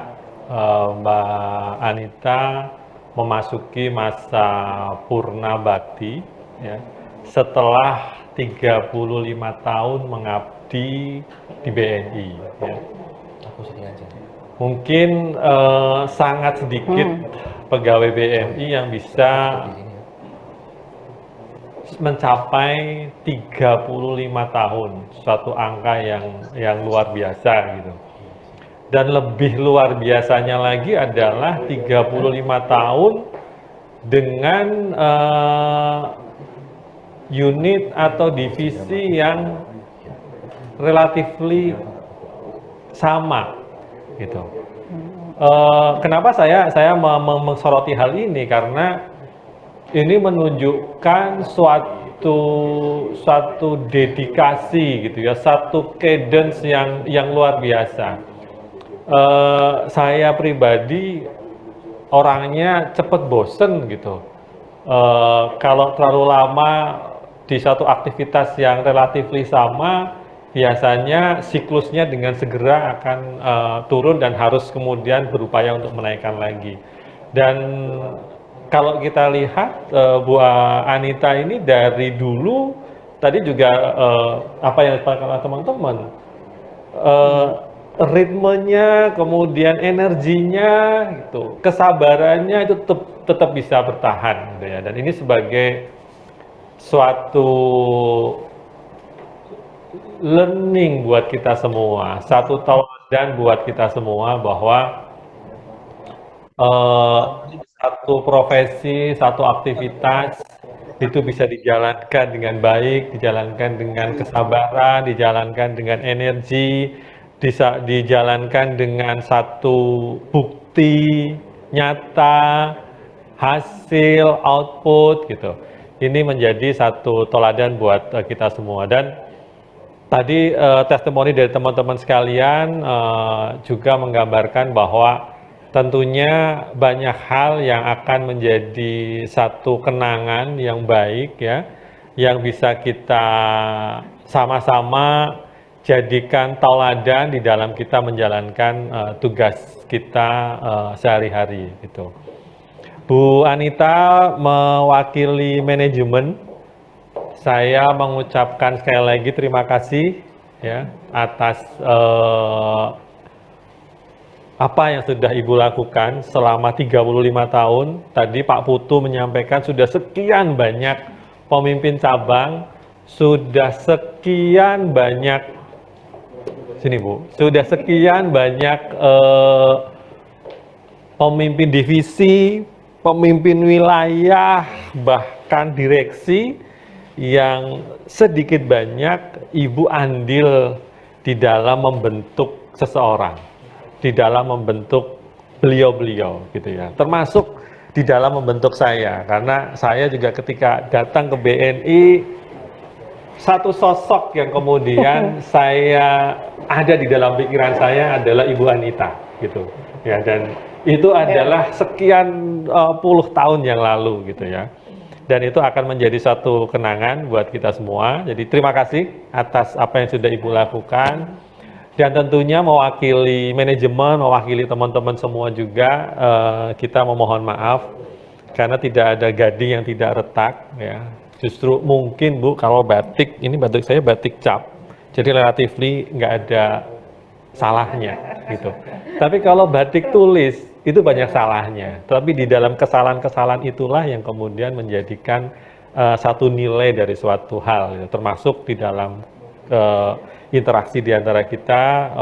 Mbak Anita memasuki masa purna bakti ya, setelah 35 tahun mengabdi di BNI. Ya. Mungkin sangat sedikit pegawai BNI yang bisa mencapai 35 tahun, suatu angka yang luar biasa gitu. Dan lebih luar biasanya lagi adalah 35 tahun dengan unit atau divisi yang relatively sama gitu. Kenapa saya mensoroti hal ini? Karena ini menunjukkan suatu dedikasi gitu ya, satu cadence yang luar biasa. Saya pribadi orangnya cepet bosen gitu. Kalau terlalu lama di satu aktivitas yang relatifly sama, biasanya siklusnya dengan segera akan turun dan harus kemudian berupaya untuk menaikkan lagi. Dan kalau kita lihat Bu Anita ini dari dulu, tadi juga apa yang disampaikan oleh teman-teman, ritmenya, kemudian energinya, gitu, kesabarannya itu tetap bisa bertahan, gitu ya. Dan ini sebagai suatu learning buat kita semua, satu tauladan buat kita semua bahwa satu profesi, satu aktivitas itu bisa dijalankan dengan baik, dijalankan dengan kesabaran, dijalankan dengan energi, dijalankan dengan satu bukti nyata, hasil, output gitu. Ini menjadi satu teladan buat kita semua. Dan tadi testimoni dari teman-teman sekalian juga menggambarkan bahwa tentunya banyak hal yang akan menjadi satu kenangan yang baik ya, yang bisa kita sama-sama jadikan tauladan di dalam kita menjalankan tugas kita sehari-hari gitu. Bu Anita mewakili manajemen, saya mengucapkan sekali lagi terima kasih ya atas apa yang sudah Ibu lakukan selama 35 tahun. Tadi Pak Putu menyampaikan sudah sekian banyak pemimpin cabang, sudah sekian banyak, sini Bu, sudah sekian banyak pemimpin divisi, pemimpin wilayah, bahkan direksi yang sedikit banyak Ibu andil di dalam membentuk seseorang, di dalam membentuk beliau-beliau gitu ya, termasuk di dalam membentuk saya, karena saya juga ketika datang ke BNI satu sosok yang kemudian saya ada di dalam pikiran saya adalah Ibu Anita gitu ya, dan itu adalah sekian puluh tahun yang lalu gitu ya, dan itu akan menjadi satu kenangan buat kita semua. Jadi terima kasih atas apa yang sudah Ibu lakukan. Dan tentunya mewakili manajemen, mewakili teman-teman semua juga, kita memohon maaf karena tidak ada gading yang tidak retak ya. Justru mungkin Bu, kalau batik, ini batik saya batik cap, jadi relatively nggak ada salahnya gitu. Tapi kalau batik tulis, itu banyak salahnya. Tapi di dalam kesalahan-kesalahan itulah yang kemudian menjadikan satu nilai dari suatu hal, termasuk di dalam interaksi di antara kita,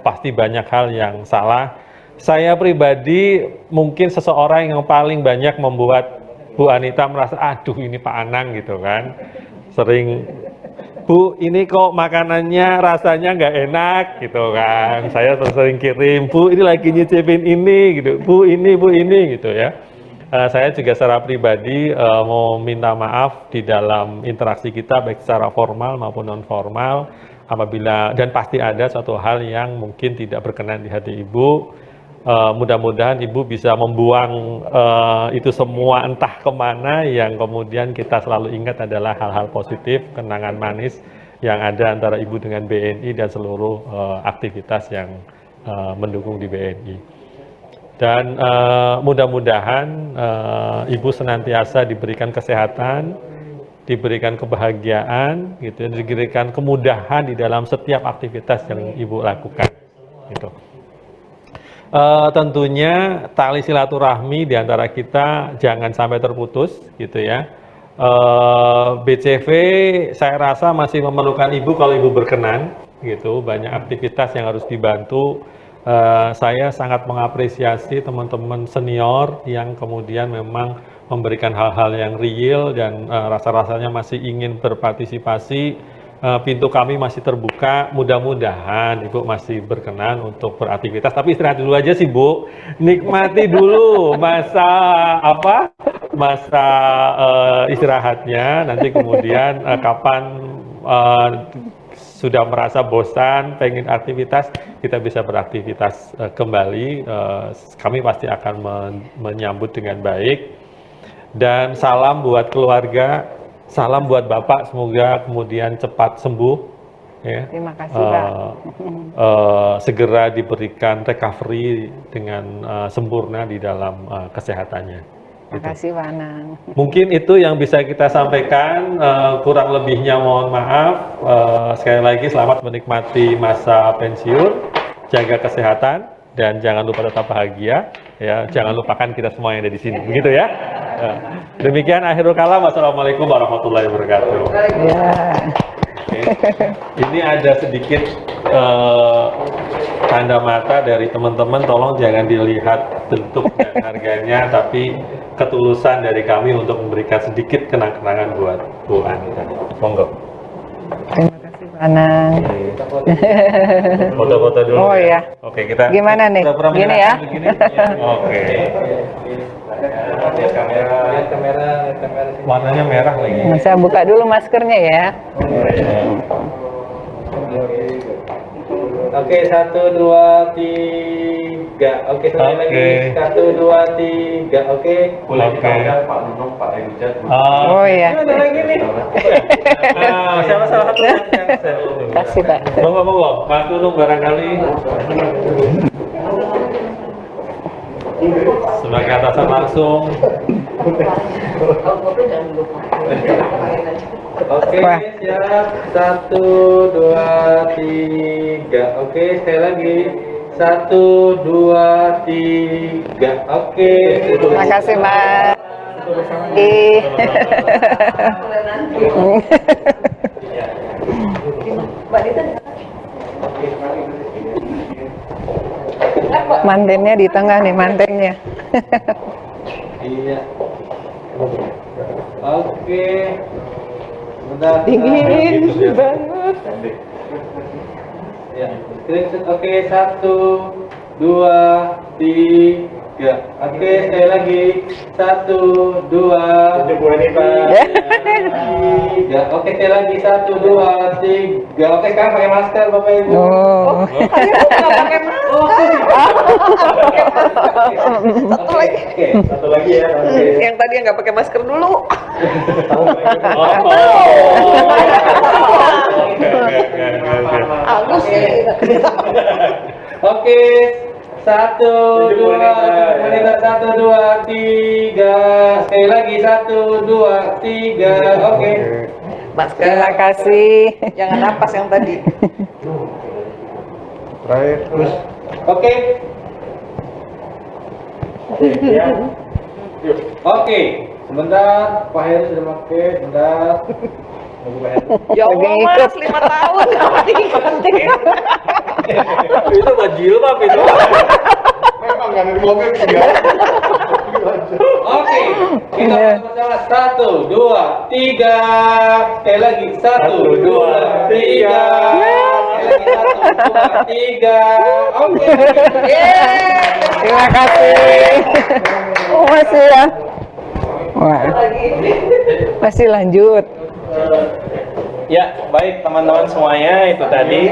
pasti banyak hal yang salah. Saya pribadi mungkin seseorang yang paling banyak membuat Bu Anita merasa, aduh ini Pak Anang gitu kan, sering, Bu ini kok makanannya rasanya nggak enak gitu kan, saya sering kirim, Bu ini lagi nyicipin ini gitu, Bu ini gitu ya. Saya juga secara pribadi mau minta maaf di dalam interaksi kita baik secara formal maupun non formal apabila, dan pasti ada suatu hal yang mungkin tidak berkenan di hati Ibu. Mudah-mudahan Ibu bisa membuang itu semua entah kemana, yang kemudian kita selalu ingat adalah hal-hal positif, kenangan manis yang ada antara Ibu dengan BNI dan seluruh aktivitas yang mendukung di BNI. Dan mudah-mudahan Ibu senantiasa diberikan kesehatan, diberikan kebahagiaan, gitu, diberikan kemudahan di dalam setiap aktivitas yang Ibu lakukan. Gitu. Tentunya tali silaturahmi di antara kita jangan sampai terputus, gitu ya. BCV saya rasa masih memerlukan Ibu kalau Ibu berkenan, gitu. Banyak aktivitas yang harus dibantu. Saya sangat mengapresiasi teman-teman senior yang kemudian memang memberikan hal-hal yang real dan rasa-rasanya masih ingin berpartisipasi. Pintu kami masih terbuka, mudah-mudahan Ibu masih berkenan untuk beraktivitas, tapi istirahat dulu aja sih Bu, nikmati dulu masa istirahatnya, nanti kemudian kapan sudah merasa bosan, pengen aktivitas, kita bisa beraktivitas kembali. Kami pasti akan menyambut dengan baik. Dan salam buat keluarga, salam buat Bapak, semoga kemudian cepat sembuh. Ya. Terima kasih Pak. Segera diberikan recovery dengan sempurna di dalam kesehatannya. Terima kasih Pak Anang. Mungkin itu yang bisa kita sampaikan, kurang lebihnya mohon maaf. Sekali lagi selamat menikmati masa pensiun, jaga kesehatan, dan jangan lupa tetap bahagia. Ya, jangan lupakan kita semua yang ada di sini, begitu ya. Demikian akhirul kalam. Wassalamualaikum warahmatullahi wabarakatuh. Ya. Ini ada sedikit tanda mata dari teman-teman, tolong jangan dilihat bentuk dan harganya, tapi ketulusan dari kami untuk memberikan sedikit kenang-kenangan buat Bu Anita. Monggo. Terima kasih Pak Anang. Foto-foto dulu. Oh ya. Oke, kita. Gimana nih? Gini ya. Oke. Kamera. Warnanya merah lagi. Saya buka dulu maskernya ya. Oke, 1, 2, 3. Oke, sekali lagi. 1, 2, 3. Oke. Pak Nunung, Pak Rijat. Oh iya. Ada lagi nih. Siapa salah satu yang Kasih Pak. Monggo, Mas Nunung barangkali. Sebagai atasan langsung. Oke, siap. 1, 2, 3. Oke, sekali lagi. 1, 2, 3. Oke. Terima kasih Mas. Mantennya di tengah nih, mantennya. Iya. Oke. Bentar. Dingin banget. Ya, screenshot. Oke, 1, 2, 3. Oke, sekali lagi. 1, 2, 3. Oke, sekali lagi. 1, 2, 3. Oke, sekarang pakai masker Bapak Ibu. Oh. Satu lagi ya. Yang tadi nggak pakai masker dulu. Agus sih. Oke, 1, 2, 1, 2, 3. Sekali lagi 1, 2, 3. Oke. Terima kasih. Jangan napas yang tadi. Oke. Ya. Yuk. Oke, sebentar. Pak Heru sudah pakai. Sebentar. Tunggu Pak Heru. Ya Allah Mas, 5 tahun sama diikutin. Itu mah jilbab itu. Memang kan di mobil juga. Oke, kita bersama 1, 2, 3. Sekali lagi 1, 2, 3. Sekali lagi 1, 2, 3. Oke. Terima kasih. Oh, masih ya. Wah. Masih lanjut. Ya, baik teman-teman semuanya, itu tadi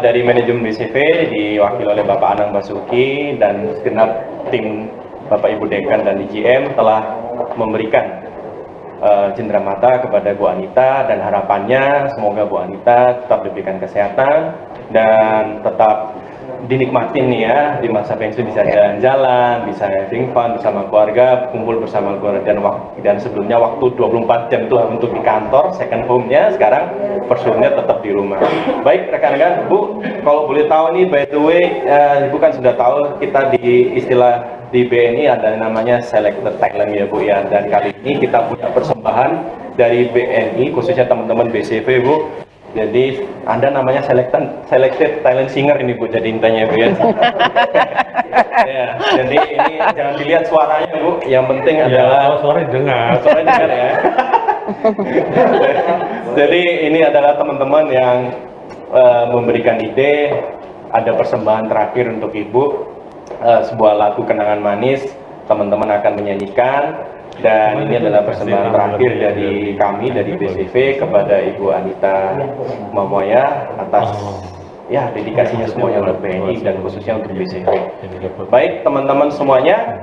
dari manajemen BCV diwakili oleh Bapak Anang Basuki dan segenap tim Bapak Ibu Dekan dan DGM telah memberikan cenderamata kepada Bu Anita, dan harapannya semoga Bu Anita tetap diberikan kesehatan dan tetap dinikmatin nih ya di masa pensiun, bisa jalan-jalan, bisa having fun bersama keluarga, kumpul bersama keluarga, dan sebelumnya waktu 24 jam itu untuk di kantor, second home-nya, sekarang first home-nya tetap di rumah. Baik rekan-rekan, Bu, kalau boleh tahu nih, by the way, Ibu kan sudah tahu kita di istilah di BNI ada namanya selected talent ya Bu ya, dan kali ini kita punya persembahan dari BNI khususnya teman-teman BCV Bu. Jadi Anda namanya selected talent singer ini Bu, jadi intinya Bu ya. Ya, jadi ini jangan dilihat suaranya Bu, yang penting adalah suara dengar. Suara dengar ya. Jadi ini adalah teman-teman yang memberikan ide, ada persembahan terakhir untuk Ibu, sebuah lagu kenangan manis, teman-teman akan menyanyikan. Dan ini adalah persembahan terakhir dari kami, dari BCV kepada Ibu Anita Mamoya atas ya dedikasinya semuanya untuk BNI dan khususnya untuk BCV. Baik teman-teman semuanya,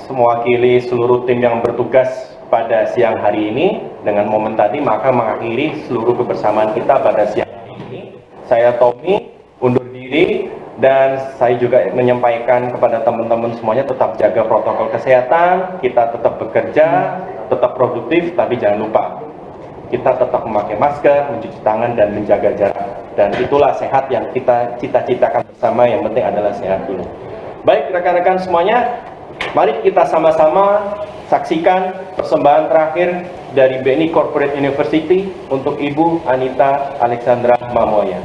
mewakili seluruh tim yang bertugas pada siang hari ini dengan momen tadi, maka mengakhiri seluruh kebersamaan kita pada siang hari ini. Saya Tommy undur diri. Dan saya juga menyampaikan kepada teman-teman semuanya tetap jaga protokol kesehatan, kita tetap bekerja, tetap produktif, tapi jangan lupa kita tetap memakai masker, mencuci tangan, dan menjaga jarak. Dan itulah sehat yang kita cita-citakan bersama, yang penting adalah sehat dulu. Baik rekan-rekan semuanya, mari kita sama-sama saksikan persembahan terakhir dari BNI Corporate University untuk Ibu Anita Alexandra Mamoya.